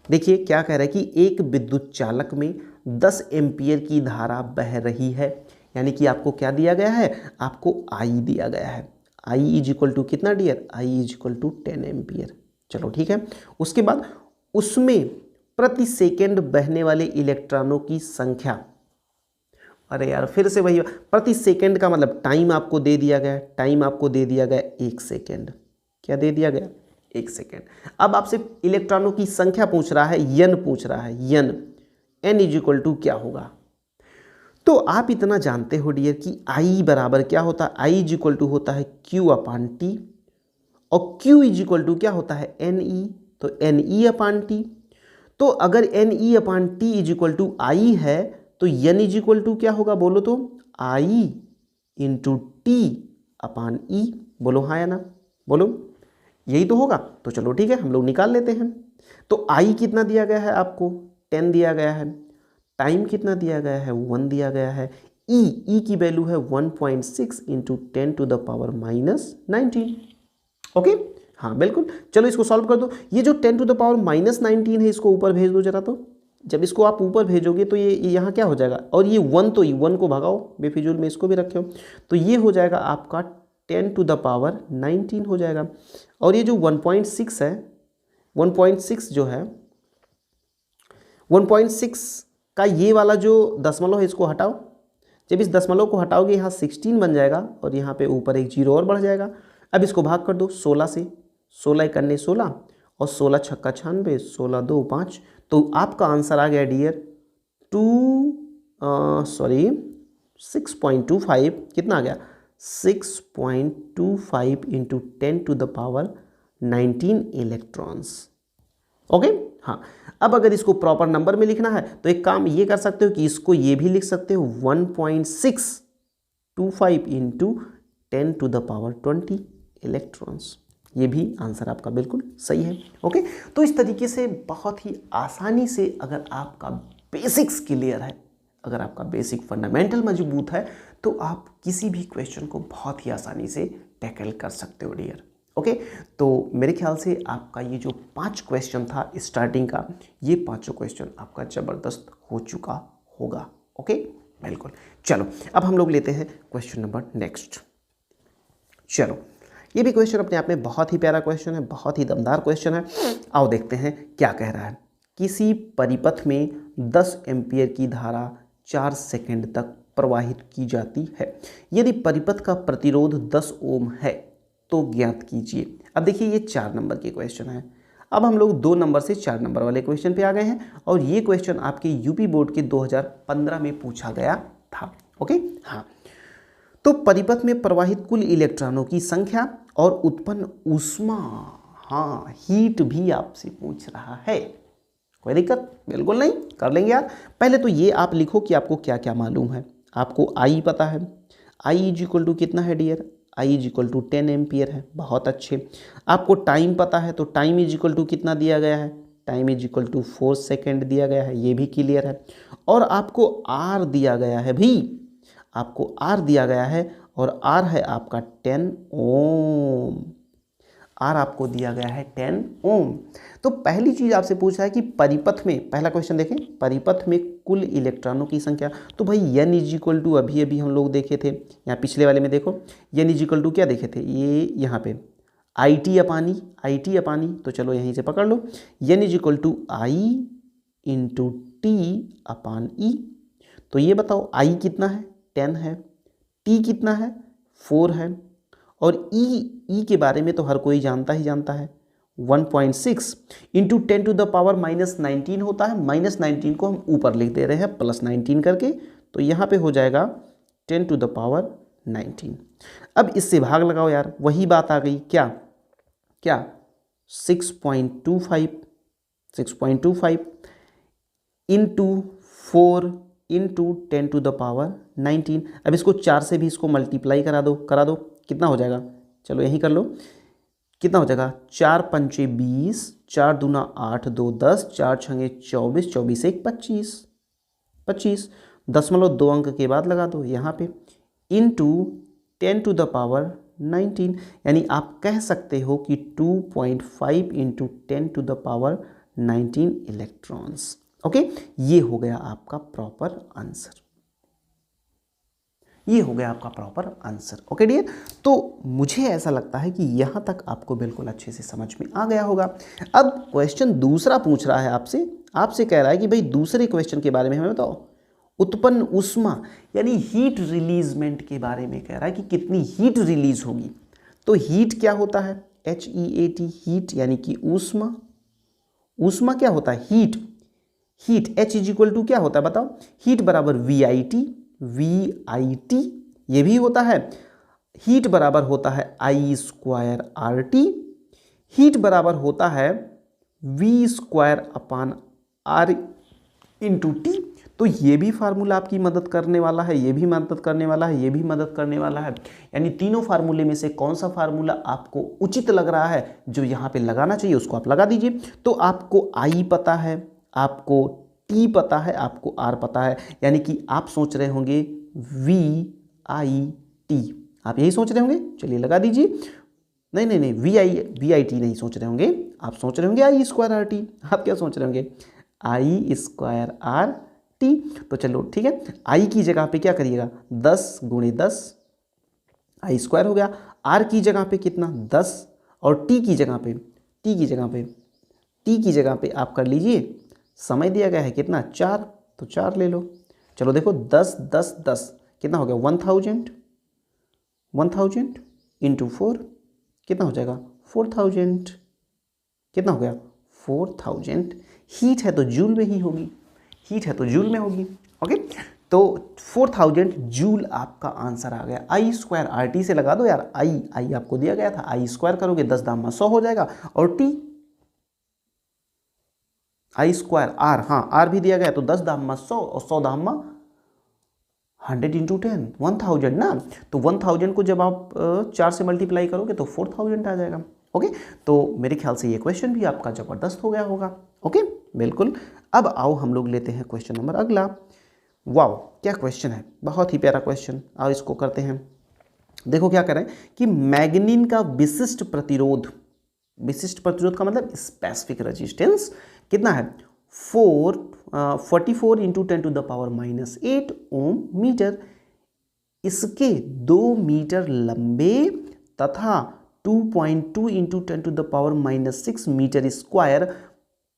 देखिए क्या कह रहा है कि एक विद्युत चालक में 10 एम्पियर की धारा बह रही है, यानी कि आपको क्या दिया गया है? आपको आई दिया गया है। आई इज इक्वल टू कितना dear? I is equal to 10 ampere. चलो ठीक है, उसके बाद उसमें प्रति सेकेंड बहने वाले इलेक्ट्रॉनों की संख्या, अरे यार फिर से वही, प्रति सेकेंड का मतलब टाइम आपको दे दिया गया, 1 सेकेंड। क्या दे दिया गया? 1 सेकेंड। अब आपसे इलेक्ट्रॉनों की संख्या पूछ रहा है, यन पूछ रहा है, एन इज इक्वल टू क्या होगा? तो आप इतना जानते हो डियर कि आई बराबर क्या होता है? आई इज इक्वल टू होता है Q अपान टी, और Q इज इक्वल टू क्या होता है? NE, तो NE अपान टी। तो अगर NE upon T is equal to I है तो N इज इक्वल टू क्या होगा? बोलो तो I into T upon E। बोलो हाँ या ना? बोलो, यही तो होगा। तो चलो ठीक है, हम लोग निकाल लेते हैं। तो I कितना दिया गया है आपको? 10 दिया गया है। टाइम कितना दिया गया है? 1 दिया गया है। E की वैल्यू है 1.6 into 10 to the power minus 19। Okay, हाँ बिल्कुल। चलो इसको सॉल्व कर दो। ये जो 10 टू द पावर माइनस 19 है इसको ऊपर भेज दो जरा। तो जब इसको आप ऊपर भेजोगे तो ये यहाँ क्या हो जाएगा? और ये 1, तो ये 1 को भगाओ, बेफिजूल में इसको भी रखे हो। तो ये हो जाएगा आपका 10 टू द पावर 19 हो जाएगा। और ये जो 1.6 है, 1.6 जो है, 1.6 का ये वाला जो दशमलव है इसको हटाओ। जब इस दशमलव को हटाओगे यहाँ 16 बन जाएगा और यहाँ पे ऊपर एक 0 और बढ़ जाएगा। अब इसको भाग कर दो 16 से, 16 एकन्ने 16 और 16 छक्का 96, 16 2 5। तो आपका आंसर आ गया डियर 6.25 कितना आ गया, 6.25 इंटू 10⁻19 इलेक्ट्रॉन्स। ओके हाँ, अब अगर इसको प्रॉपर नंबर में लिखना है तो एक काम ये कर सकते हो कि इसको ये भी लिख सकते हो 1.625 इंटू 10⁻20 इलेक्ट्रॉन्स। ये भी आंसर आपका बिल्कुल सही है। ओके, तो इस तरीके से बहुत ही आसानी से अगर आपका बेसिक्स क्लियर है, अगर आपका बेसिक फंडामेंटल मजबूत है, तो आप किसी भी क्वेश्चन को बहुत ही आसानी से टैकल कर सकते हो डियर। ओके, तो मेरे ख्याल से आपका ये जो 5 क्वेश्चन था स्टार्टिंग का, ये 5 क्वेश्चन आपका ज़बरदस्त हो चुका होगा। ओके बिल्कुल, चलो अब हम लोग लेते हैं क्वेश्चन नंबर नेक्स्ट। चलो, ये भी क्वेश्चन अपने आप में बहुत ही प्यारा क्वेश्चन है, बहुत ही दमदार क्वेश्चन है। आओ देखते हैं क्या कह रहा है। किसी परिपथ में 10 एम्पियर की धारा 4 सेकंड तक प्रवाहित की जाती है। यदि परिपथ का प्रतिरोध 10 ओम है तो ज्ञात कीजिए। अब देखिए ये 4 नंबर के क्वेश्चन है। अब हम लोग 2 नंबर से 4 नंबर वाले क्वेश्चन पे आ गए हैं और ये क्वेश्चन आपके यूपी बोर्ड के 2015 में पूछा गया था। ओके हाँ, तो परिपथ में प्रवाहित कुल इलेक्ट्रॉनों की संख्या और उत्पन्न ऊष्मा, हाँ हीट भी आपसे पूछ रहा है। कोई दिक्कत बिल्कुल नहीं, कर लेंगे यार। पहले तो ये आप लिखो कि आपको क्या क्या मालूम है। आपको आई पता है, आई इज इक्वल टू कितना है dear, I is equal to 10 ampere है, बहुत अच्छे। आपको टाइम पता है, तो टाइम इज इक्वल टू कितना दिया गया है, time is equal to 4 second दिया गया है, ये भी क्लियर है। और आपको आर दिया गया है भी, आपको आर दिया गया है और आर है आपका 10 ओम, आर आपको दिया गया है 10 ओम। तो पहली चीज आपसे पूछा है कि परिपथ में, पहला क्वेश्चन देखें, परिपथ में कुल इलेक्ट्रॉनों की संख्या। तो भाई एन इज इक्वल टू अभी अभी हम लोग देखे थे, यहाँ पिछले वाले में देखो एन इज इक्वल टू क्या देखे थे, ये यहाँ पे आई टी अपानी, आई टी अपानी, तो चलो यहीं से पकड़ लो, N is equal to I into T upon E. तो ये बताओ आई कितना है, 10 है, टी कितना है, 4 है, और ई के बारे में तो हर कोई जानता ही जानता है, 1.6 इंटू 10⁻⁻19 होता है। -19 को हम ऊपर लिख दे रहे हैं +19 करके, तो यहाँ पे हो जाएगा 10⁻19। अब इससे भाग लगाओ यार, वही बात आ गई, क्या क्या 6.25 इंटू 4 इंटू 10⁻19। अब इसको 4 से भी इसको मल्टीप्लाई करा दो, कितना हो जाएगा, चलो यही कर लो, कितना हो जाएगा, 4 पंचे 20, 4 दूना 8, 2 10, 4 छंगे 24, 24 1 25, 25 0.2 अंक के बाद लगा दो यहाँ पे, इंटू 10⁻19, यानी आप कह सकते हो कि 2.5 इंटू 10⁻19 इलेक्ट्रॉन्स। ओके, ये हो गया आपका प्रॉपर आंसर, ये हो गया आपका प्रॉपर आंसर। ओके डियर, तो मुझे ऐसा लगता है कि यहाँ तक आपको बिल्कुल अच्छे से समझ में आ गया होगा। अब क्वेश्चन दूसरा पूछ रहा है आपसे कह रहा है कि भाई दूसरे क्वेश्चन के बारे में हमें बताओ, उत्पन्न ऊष्मा यानी हीट रिलीजमेंट के बारे में कह रहा है कि कितनी हीट रिलीज होगी। तो हीट क्या होता है, HEAT, हीट यानी कि ऊष्मा। ऊष्मा क्या होता है, heat H is equal to क्या होता है बताओ, हीट बराबर VIT, ये भी होता है। हीट बराबर होता है I² RT, हीट बराबर होता है V² अपान R इंटू टी। तो ये भी फार्मूला आपकी मदद करने वाला है, ये भी मदद करने वाला है, ये भी मदद करने वाला है। यानी तीनों फार्मूले में से कौन सा फार्मूला आपको उचित लग रहा है, जो यहाँ पे लगाना चाहिए उसको आप लगा दीजिए। तो आपको I पता है, आपको T पता है, आपको R पता है, यानी कि आप सोच रहे होंगे VIT, आप यही सोच रहे होंगे, चलिए लगा दीजिए। नहीं, VIT नहीं सोच रहे होंगे, आप सोच रहे होंगे I² RT। आप क्या सोच रहे होंगे, I² RT। तो चलो ठीक है, I की जगह पे क्या करिएगा, 10 × 10 I² हो गया। R की जगह पे कितना, 10, और T की जगह पे आप कर लीजिए, समय दिया गया है कितना, 4, तो 4 ले लो। चलो देखो 10 10 10 कितना हो गया, 1000 इंटू 4 कितना हो जाएगा, 4000, कितना हो गया, 4000। हीट है तो जूल में ही होगी, हीट है तो जूल में होगी। ओके, तो 4000 जूल आपका आंसर आ गया। आई स्क्वायर आर टी से लगा दो यार, आई आपको दिया गया था, आई स्क्वायर करोगे 10 दाम 100 हो जाएगा, और टी आई स्क्वायर आर, हाँ आर भी दिया गया तो 10 दाम 100 और 100 दाम 100 इंटू 10 1000 ना। तो 1000 को जब आप 4 से मल्टीप्लाई करोगे तो 4000 आ जाएगा। ओके, तो मेरे ख्याल से ये क्वेश्चन भी आपका जबरदस्त हो गया होगा। ओके बिल्कुल। अब आओ हम लोग लेते हैं क्वेश्चन नंबर अगला। वाओ क्या क्वेश्चन है, बहुत ही प्यारा क्वेश्चन। आओ इसको करते हैं। देखो क्या करें कि मैग्नीन का विशिष्ट प्रतिरोध, विशिष्ट प्रतिरोध का मतलब स्पेसिफिक रेजिस्टेंस कितना है, 44 into 10 to the power -8 ohm metre. इसके 2 मीटर लंबे तथा 2.2 into 10 to the power -6 metre square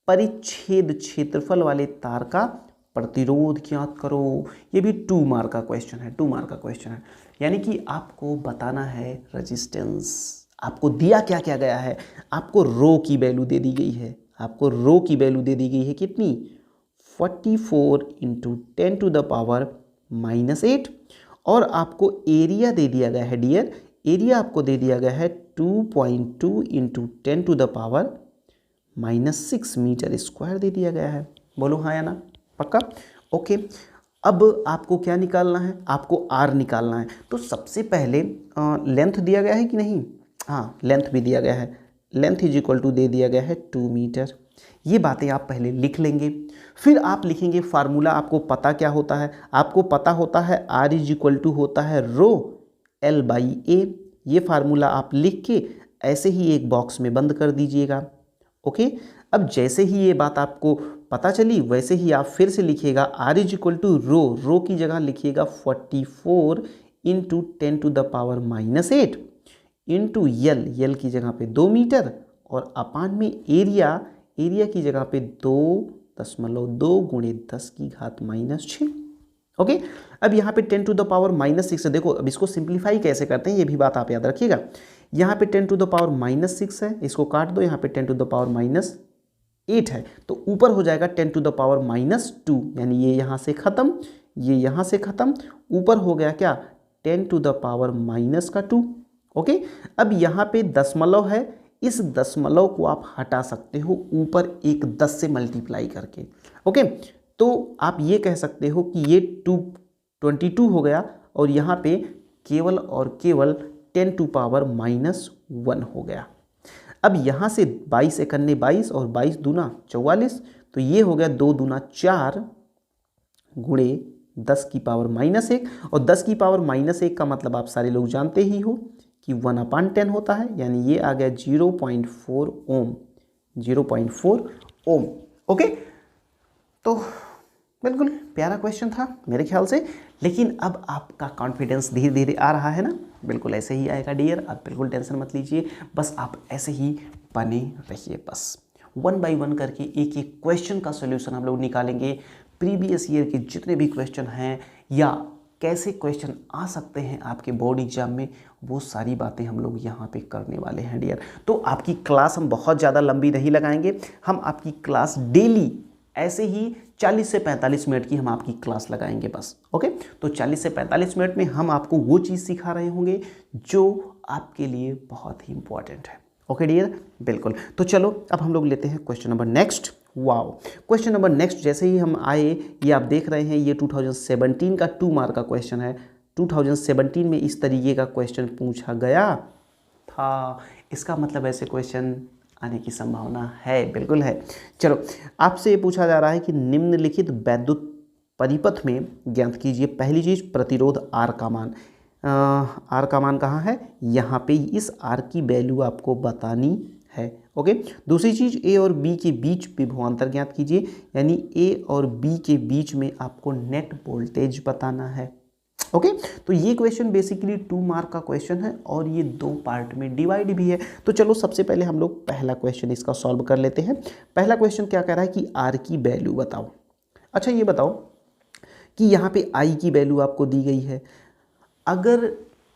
परिच्छेद क्षेत्रफल वाले तार का प्रतिरोध ज्ञात करो। ये भी 2 मार्क का क्वेश्चन है, 2 मार्क का क्वेश्चन है। यानी कि आपको बताना है रेजिस्टेंस। आपको दिया क्या क्या गया है, आपको रो की वैल्यू दे दी गई है, आपको रो की वैल्यू दे दी गई है कितनी, 44 इंटू 10 टू द पावर -8, और आपको एरिया दे दिया गया है डियर, एरिया आपको दे दिया गया है 2.2 into 10 to the power -6 metre square दे दिया गया है। बोलो हाँ या ना, पक्का। ओके, अब आपको क्या निकालना है, आपको आर निकालना है। तो सबसे पहले लेंथ दिया गया है कि नहीं, हाँ लेंथ भी दिया गया है, लेंथ इज इक्वल टू दे दिया गया है 2 मीटर। ये बातें आप पहले लिख लेंगे, फिर आप लिखेंगे फार्मूला। आपको पता क्या होता है, आपको पता होता है आर इज इक्वल टू होता है रो एल बाई ए। ये फार्मूला आप लिख के ऐसे ही एक बॉक्स में बंद कर दीजिएगा। ओके, अब जैसे ही ये बात आपको पता चली वैसे ही आप फिर से लिखिएगा R is equal to rho की जगह लिखिएगा 44 into 10 to the power -8 into L की जगह पे 2 मीटर, और अपान में एरिया की जगह पे 2.2 गुणे 10 की घात -6। ओके, अब यहाँ पे 10 टू द पावर -6 है। देखो अब इसको सिंप्लीफाई कैसे करते हैं ये भी बात आप याद रखिएगा। यहाँ पे 10 टू द पावर -6 है, इसको काट दो, यहाँ पे 10 टू द पावर -8 है, तो ऊपर हो जाएगा 10 टू द पावर -2, यानी ये यहाँ से ख़त्म, ये यहाँ से ख़त्म, ऊपर हो गया क्या 10 टू द पावर -2। ओके, अब यहाँ पे दशमलव है, इस दशमलव को आप हटा सकते हो ऊपर एक 10 से मल्टीप्लाई करके। ओके, तो आप ये कह सकते हो कि ये 22 हो गया, और यहाँ पे केवल और केवल 10 टू पावर -1 हो गया। अब यहाँ से 22 एकन्ने 22 और 22 दूना 44, तो ये हो गया 2 दूना 4 गुणे 10 की पावर -1, और 10 की पावर -1 का मतलब आप सारे लोग जानते ही हो कि 1/10 होता है, यानी ये आ गया 0.4 ओम, 0.4 ओम। ओके, तो बिल्कुल प्यारा क्वेश्चन था मेरे ख्याल से, लेकिन अब आपका कॉन्फिडेंस धीरे धीरे आ रहा है ना। बिल्कुल ऐसे ही आएगा डियर, आप बिल्कुल टेंशन मत लीजिए, बस आप ऐसे ही बने रहिए। बस 1 बाय 1 करके एक एक क्वेश्चन का सोल्यूशन हम लोग निकालेंगे। प्रीवियस ईयर के जितने भी क्वेश्चन हैं या कैसे क्वेश्चन आ सकते हैं आपके बोर्ड एग्जाम में, वो सारी बातें हम लोग यहाँ पे करने वाले हैं डियर। तो आपकी क्लास हम बहुत ज़्यादा लंबी नहीं लगाएंगे, हम आपकी क्लास डेली ऐसे ही 40 से 45 मिनट की हम आपकी क्लास लगाएंगे बस। ओके, तो 40 से 45 मिनट में हम आपको वो चीज़ सिखा रहे होंगे जो आपके लिए बहुत ही इंपॉर्टेंट है। ओके डियर, बिल्कुल। तो चलो अब हम लोग लेते हैं question number next. Wow, question number next जैसे ही हम आए, ये आप देख रहे हैं ये 2017 का 2 मार्क का क्वेश्चन है। 2017 में इस तरीके का क्वेश्चन पूछा गया था, इसका मतलब ऐसे क्वेश्चन आने की संभावना है, बिल्कुल है। चलो आपसे ये पूछा जा रहा है कि निम्नलिखित वैद्युत परिपथ में ज्ञात कीजिए। पहली चीज़ प्रतिरोध आर का मान, आर का मान कहाँ है, यहाँ पे इस आर की वैल्यू आपको बतानी है। ओके, दूसरी चीज़ ए और बी के बीच विभवांतर ज्ञात कीजिए, यानी ए और बी के बीच में आपको नेट वोल्टेज बताना है। ओके, तो ये क्वेश्चन बेसिकली 2 मार्क का क्वेश्चन है और ये 2 पार्ट में डिवाइड भी है। तो चलो सबसे पहले हम लोग पहला क्वेश्चन इसका सॉल्व कर लेते हैं। पहला क्वेश्चन क्या कह रहा है कि आर की वैल्यू बताओ। अच्छा ये बताओ कि यहाँ पे आई की वैल्यू आपको दी गई है। अगर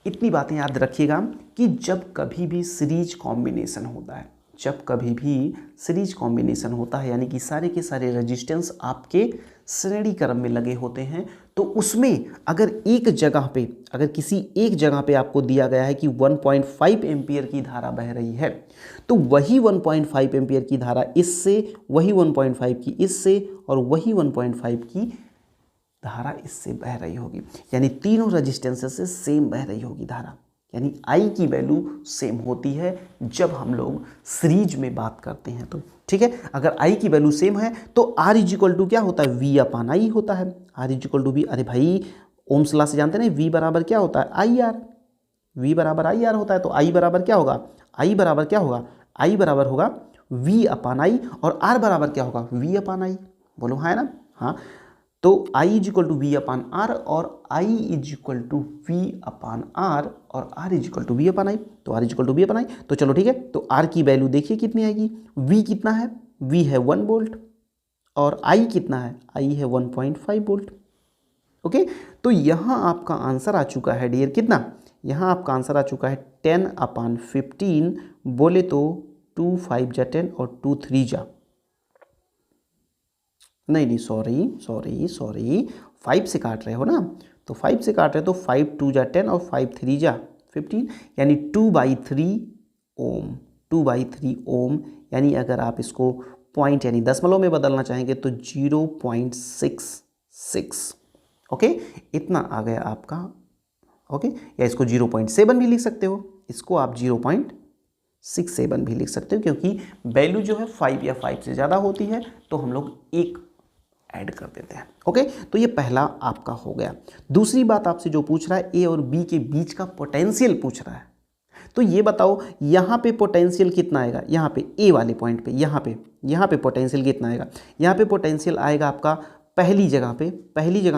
इतनी बातें याद रखिएगा कि जब कभी भी सीरीज कॉम्बिनेशन होता है, जब कभी भी सीरीज कॉम्बिनेशन होता है, यानी कि सारे के सारे रेजिस्टेंस आपके श्रेणी क्रम में लगे होते हैं, तो उसमें अगर एक जगह पे, अगर किसी एक जगह पे आपको दिया गया है कि 1.5 एम्पियर की धारा बह रही है, तो वही 1.5 एम्पियर की धारा इससे, वही 1.5 की इससे और वही 1.5 की धारा इससे बह रही होगी, यानी तीनों रेजिस्टेंसेस से सेम बह रही होगी धारा, यानी आई की वैल्यू सेम होती है जब हम लोग सीरीज में बात करते हैं तो। ठीक है, अगर आई की वैल्यू सेम है तो आर इज इक्वल टू क्या होता है, वी अपान आई होता है। R is equal to V, अरे भाई ओम्स लॉ से जानते हैं वी बराबर क्या होता है, आई आर, वी बराबर आई आर होता है। तो आई बराबर क्या होगा, आई बराबर क्या होगा, आई बराबर होगा वी अपान आई, और आर बराबर क्या होगा, वी अपान आई। बोलो हाँ है ना, हाँ। तो I is equal to V upon R और I is equal to V upon R और R is equal to V upon I. तो R is equal to V upon I, तो चलो ठीक है। तो R की वैल्यू देखिए कितनी आएगी, V कितना है, V है 1 वोल्ट और I कितना है, I है 1.5 वोल्ट। ओके, तो यहाँ आपका आंसर आ चुका है डियर कितना, यहाँ आपका आंसर आ चुका है 10/15, बोले तो 2 5 जा 10 और 2 3 जा, नहीं सॉरी 5 से काट रहे हो ना, तो 5 से काट रहे हो तो 5 2 जा 10 और 5 3 जा 15, यानी 2/3 ओम, 2/3 ओम, यानी अगर आप इसको पॉइंट यानी दशमलव में बदलना चाहेंगे तो 0.66। ओके, इतना आ गया आपका। ओके, या इसको 0.7 भी लिख सकते हो, इसको आप 0.67 भी लिख सकते हो, क्योंकि वैल्यू जो है 5 या 5 से ज़्यादा होती है तो हम लोग एक ऐड कर देते हैं। ओके, तो ये पहला आपका हो गया। दूसरी बात आपसे जो पूछ रहा है, ए और बी के बीच का पोटेंशियल पूछ रहा है, तो ये बताओ यहाँ पे पोटेंशियल कितना आएगा, यहाँ पे ए वाले पॉइंट पे, यहाँ पे पोटेंशियल कितना आएगा, यहाँ पे पोटेंशियल आएगा आपका पहली जगह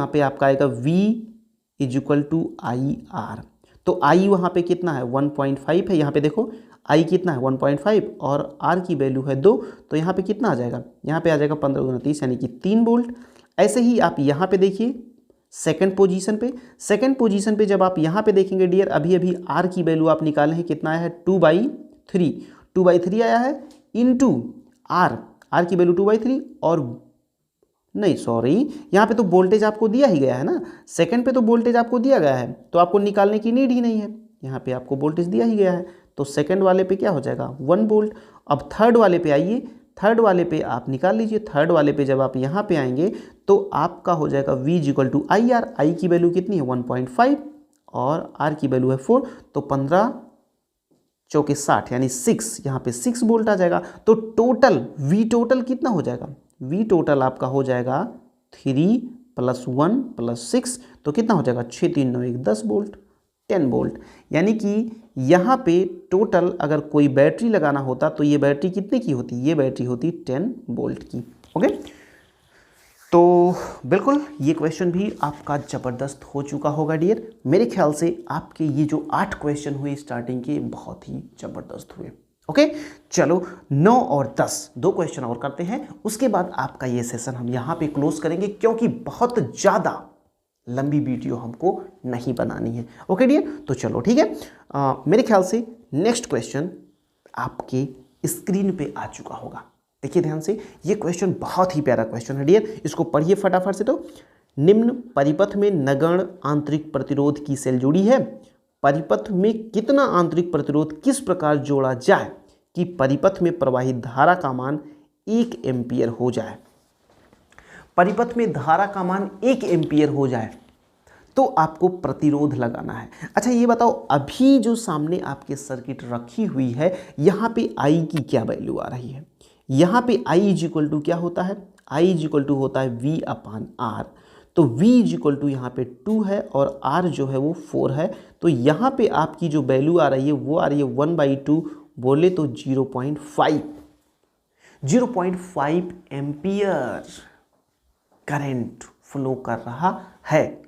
पे आपका आएगा V is equal to I R. तो I वहाँ पे कितना है 1.5 है, यहाँ पे देखो I कितना है 1.5 और R की वैल्यू है 2, तो यहाँ पे कितना आ जाएगा, यहाँ पे आ जाएगा 15 × 30 यानी कि 3 वोल्ट। ऐसे ही आप यहाँ पे देखिए सेकंड पोजीशन पे जब आप यहाँ पे देखेंगे डियर, अभी R की वैल्यू आप निकाले हैं, कितना आया है 2/3 आया है इनटू R की वैल्यू 2/3, और नहीं सॉरी, यहाँ पे तो वोल्टेज आपको दिया ही गया है ना, सेकंड पे तो वोल्टेज आपको दिया गया है, तो आपको निकालने की नीड ही नहीं है, यहाँ पे आपको वोल्टेज दिया ही गया है, तो सेकंड वाले पे क्या हो जाएगा 1 वोल्ट। अब थर्ड वाले पे आइए, थर्ड वाले पे आप निकाल लीजिए, थर्ड वाले पे जब आप यहाँ पे आएंगे तो आपका हो जाएगा V is equal to I R, I की वैल्यू कितनी है 1.5 और R की वैल्यू है 4, तो 15 चौके 60 यानी 6, यहाँ पे 6 वोल्ट आ जाएगा। तो टोटल V टोटल कितना हो जाएगा, V टोटल आपका हो जाएगा 3 + 1 + 6, तो कितना हो जाएगा 6 3 9 1 10 वोल्ट, 10 वोल्ट। यानी कि यहाँ पे टोटल अगर कोई बैटरी लगाना होता तो ये बैटरी कितने की होती, ये बैटरी होती 10 वोल्ट की। ओके, तो बिल्कुल ये क्वेश्चन भी आपका ज़बरदस्त हो चुका होगा डियर। मेरे ख्याल से आपके ये जो 8 क्वेश्चन हुए स्टार्टिंग के बहुत ही ज़बरदस्त हुए। ओके, चलो 9 और 10 2 क्वेश्चन और करते हैं, उसके बाद आपका ये सेशन हम यहाँ पे क्लोज करेंगे, क्योंकि बहुत ज़्यादा लंबी वीडियो हमको नहीं बनानी है। ओके डियर, तो चलो ठीक है। मेरे ख्याल से नेक्स्ट क्वेश्चन आपके स्क्रीन पे आ चुका होगा, देखिए ध्यान से। ये क्वेश्चन बहुत ही प्यारा क्वेश्चन है डियर, इसको पढ़िए फटाफट से। तो निम्न परिपथ में नगण्य आंतरिक प्रतिरोध की सेल जुड़ी है, परिपथ में कितना आंतरिक प्रतिरोध किस प्रकार जोड़ा जाए कि परिपथ में प्रवाहित धारा का मान 1 एम्पियर हो जाए। परिपथ में धारा का मान 1 एम्पियर हो जाए तो आपको प्रतिरोध लगाना है। अच्छा ये बताओ, अभी जो सामने आपके सर्किट रखी हुई है, यहाँ पे I की क्या वैल्यू आ रही है, यहाँ पे I इज इक्वल टू क्या होता है, I इज इक्वल टू होता है V अपान R। तो V इज इक्वल टू यहाँ पे 2 है और R जो है वो 4 है, तो यहाँ पे आपकी जो वैल्यू आ रही है वो आ रही है 1/2, बोले तो 0.5 एम्पियर करंट फ्लो कर रहा है।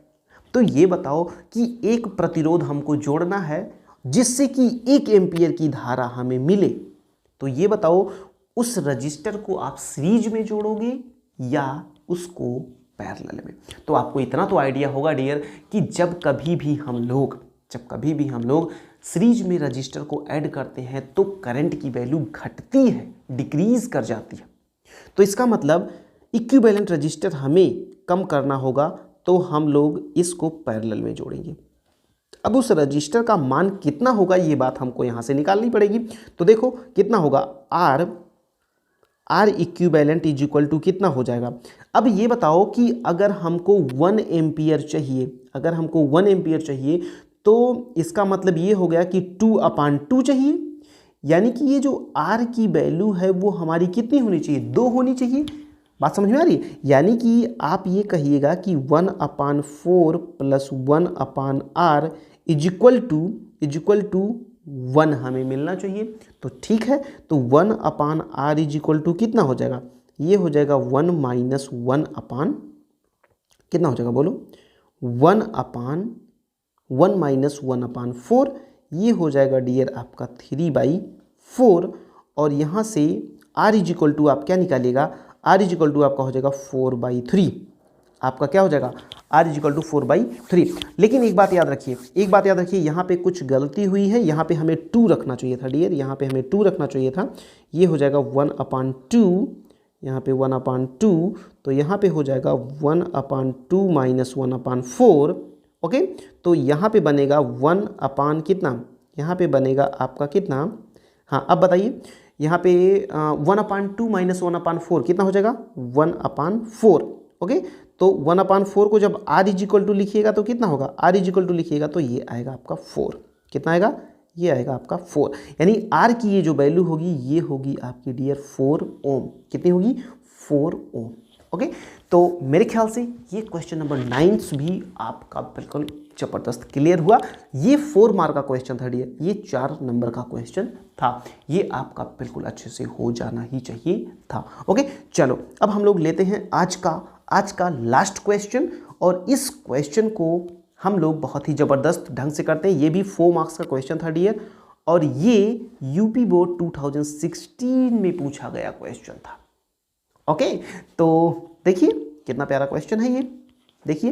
तो ये बताओ कि एक प्रतिरोध हमको जोड़ना है जिससे कि 1 एम्पियर की धारा हमें मिले, तो ये बताओ उस रजिस्टर को आप सीरीज में जोड़ोगे या उसको पैरेलल में। तो आपको इतना तो आइडिया होगा डियर कि जब कभी भी हम लोग सीरीज में रजिस्टर को ऐड करते हैं तो करंट की वैल्यू घटती है, डिक्रीज कर जाती है। तो इसका मतलब इक्विवेलेंट रजिस्टर हमें कम करना होगा, तो हम लोग इसको पैरेलल में जोड़ेंगे। अब उस रजिस्टर का मान कितना होगा ये बात हमको यहाँ से निकालनी पड़ेगी। तो देखो कितना होगा, R equivalent is equal to कितना हो जाएगा। अब ये बताओ कि अगर हमको 1 एम्पियर चाहिए, अगर हमको 1 एम्पियर चाहिए तो इसका मतलब ये हो गया कि 2/2 चाहिए, यानी कि ये जो R की वैल्यू है वो हमारी कितनी होनी चाहिए, 2 होनी चाहिए। बात समझ में आ रही है? यानी कि आप ये कहिएगा कि 1/4 + 1/R इज इक्वल टू 1 हमें मिलना चाहिए। तो ठीक है, तो 1/R इज इक्वल टू कितना हो जाएगा, ये हो जाएगा 1 - 1 कितना हो जाएगा बोलो, 1/1 - 1/4, ये हो जाएगा डियर आपका 3/4। और यहाँ से R इज इक्वल टू आप क्या निकालिएगा, R इज इक्वल टू आपका हो जाएगा 4/3। आपका क्या हो जाएगा, R इज इक्वल टू 4/3। लेकिन एक बात याद रखिए, यहाँ पे कुछ गलती हुई है, यहाँ पे हमें 2 रखना चाहिए था डियर, यहाँ पे हमें 2 रखना चाहिए था। ये हो जाएगा 1/2, यहाँ पे 1/2, तो यहाँ पे हो जाएगा 1/2 - 1/4। ओके, तो यहाँ पे बनेगा 1/ कितना, यहाँ पे बनेगा आपका कितना, हाँ अब बताइए, यहाँ पे 1/2 - 1/4 कितना हो जाएगा, 1/4। ओके, तो 1/4 को जब R इज इक्वल टू लिखिएगा तो कितना होगा, R इज इक्वल टू लिखिएगा तो ये आएगा आपका 4। कितना आएगा, ये आएगा आपका 4। यानी R की ये जो वैल्यू होगी ये होगी आपकी डियर 4 ओम। कितनी होगी, 4 ओम। ओके, तो मेरे ख्याल से ये क्वेश्चन नंबर 9 भी आपका बिल्कुल जबरदस्त क्लियर हुआ। ये 4 मार्क का क्वेश्चन था डियर, ये 4 नंबर का क्वेश्चन था, ये आपका बिल्कुल अच्छे से हो जाना ही चाहिए था। ओके, चलो अब हम लोग लेते हैं आज का लास्ट क्वेश्चन, और इस क्वेश्चन को हम लोग बहुत ही ज़बरदस्त ढंग से करते हैं। ये भी 4 मार्क्स का क्वेश्चन था डियर, और ये यूपी बोर्ड 2016 में पूछा गया क्वेश्चन था। ओके, तो देखिए कितना प्यारा क्वेश्चन है ये। देखिए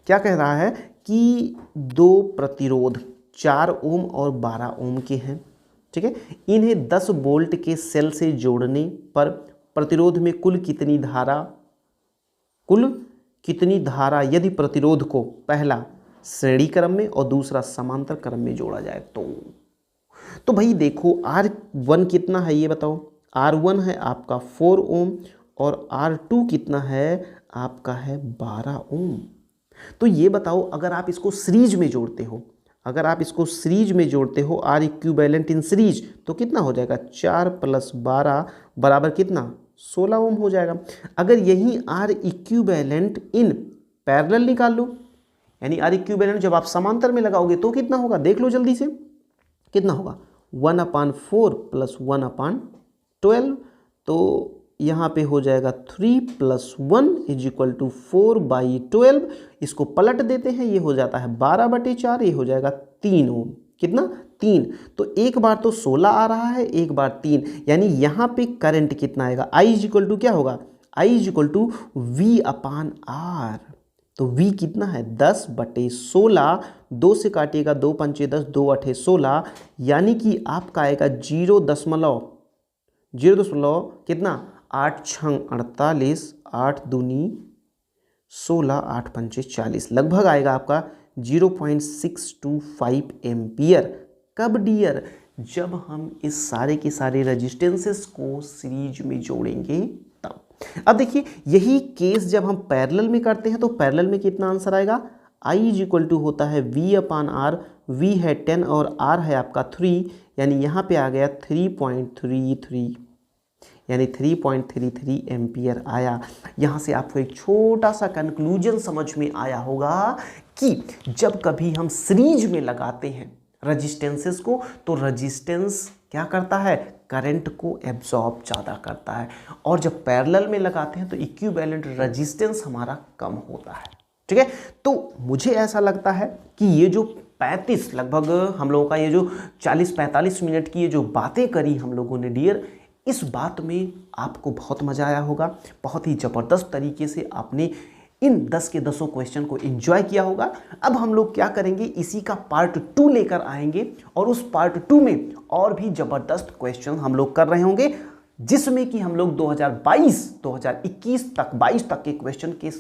क्या कह रहा है कि 2 प्रतिरोध 4 ओम और 12 ओम के हैं, ठीक है। इन्हें 10 वोल्ट के सेल से जोड़ने पर प्रतिरोध में कुल कितनी धारा यदि प्रतिरोध को पहला श्रेणी क्रम में और दूसरा समांतर क्रम में जोड़ा जाए तो भाई देखो R1 कितना है ये बताओ। R1 है आपका 4 ओम और R2 कितना है आपका है 12 ओम। तो ये बताओ अगर आप इसको सीरीज में जोड़ते हो, R इक्विवेलेंट इन सीरीज तो कितना हो जाएगा 4 + 12 बराबर कितना 16 ओम हो जाएगा। अगर यही R इक्विवेलेंट इन पैरेलल निकाल लो, यानी R इक्विवेलेंट जब आप समांतर में लगाओगे तो कितना होगा देख लो जल्दी से, कितना होगा 1/4 + 1/12। तो यहाँ पे हो जाएगा 3 + 1 = 4/12। इसको पलट देते हैं, ये हो जाता है 12/4, ये हो जाएगा 3 ओम। कितना 3। तो एक बार तो 16 आ रहा है, एक बार 3, यानी यहाँ पे करंट कितना आएगा I = क्या होगा, I = V/R। तो V कितना है 10/16, 2 से काटिएगा 2 × 5 = 10, 2 × 8 = 16, यानी कि आपका आएगा 0 कितना 8 × 6 = 48, 8 दूनी 16, 8 × 5 = 40, लगभग आएगा आपका 0.625 एम्पियर। कब डियर, जब हम इस सारे के सारे रेजिस्टेंसेस को सीरीज में जोड़ेंगे तब। अब देखिए यही केस जब हम पैरेलल में करते हैं तो पैरेलल में कितना आंसर आएगा, I = होता है V/R, V है 10 और R है आपका 3, यानी यहाँ पे आ गया 3.33, यानी 3.33 एम्पियर आया। यहाँ से आपको एक छोटा सा कंक्लूजन समझ में आया होगा कि जब कभी हम सीरीज में लगाते हैं रजिस्टेंसेस को तो रजिस्टेंस क्या करता है, करंट को एब्जॉर्ब ज़्यादा करता है, और जब पैरेलल में लगाते हैं तो इक्विवेलेंट रजिस्टेंस हमारा कम होता है। ठीक है, तो मुझे ऐसा लगता है कि ये जो 35 लगभग हम लोगों का ये जो 40-45 मिनट की ये जो बातें करी हम लोगों ने डियर, इस बात में आपको बहुत मज़ा आया होगा। बहुत ही ज़बरदस्त तरीके से आपने इन 10 के 10 क्वेश्चन को एंजॉय किया होगा। अब हम लोग क्या करेंगे, इसी का पार्ट 2 लेकर आएंगे और उस पार्ट 2 में और भी जबरदस्त क्वेश्चन हम लोग कर रहे होंगे, जिसमें कि हम लोग 2022 2021 तक 22 तक के क्वेश्चन के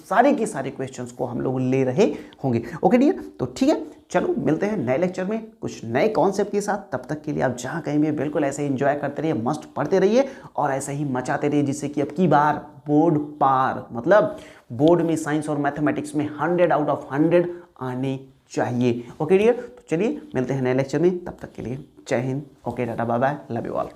सारे क्वेश्चंस को हम लोग ले रहे होंगे। ओके डियर, तो ठीक है, चलो मिलते हैं नए लेक्चर में कुछ नए कॉन्सेप्ट के साथ। तब तक के लिए आप जहां कहीं भी बिल्कुल ऐसे एंजॉय करते रहिए, मस्त पढ़ते रहिए और ऐसे ही मचाते रहिए, जिससे कि अब की बार बोर्ड पार, मतलब बोर्ड में साइंस और मैथमेटिक्स में 100 आउट ऑफ 100 आने चाहिए। ओके डियर, तो चलिए मिलते हैं नए लेक्चर में, तब तक के लिए Jai Hind. Okay tata bye bye, love you all.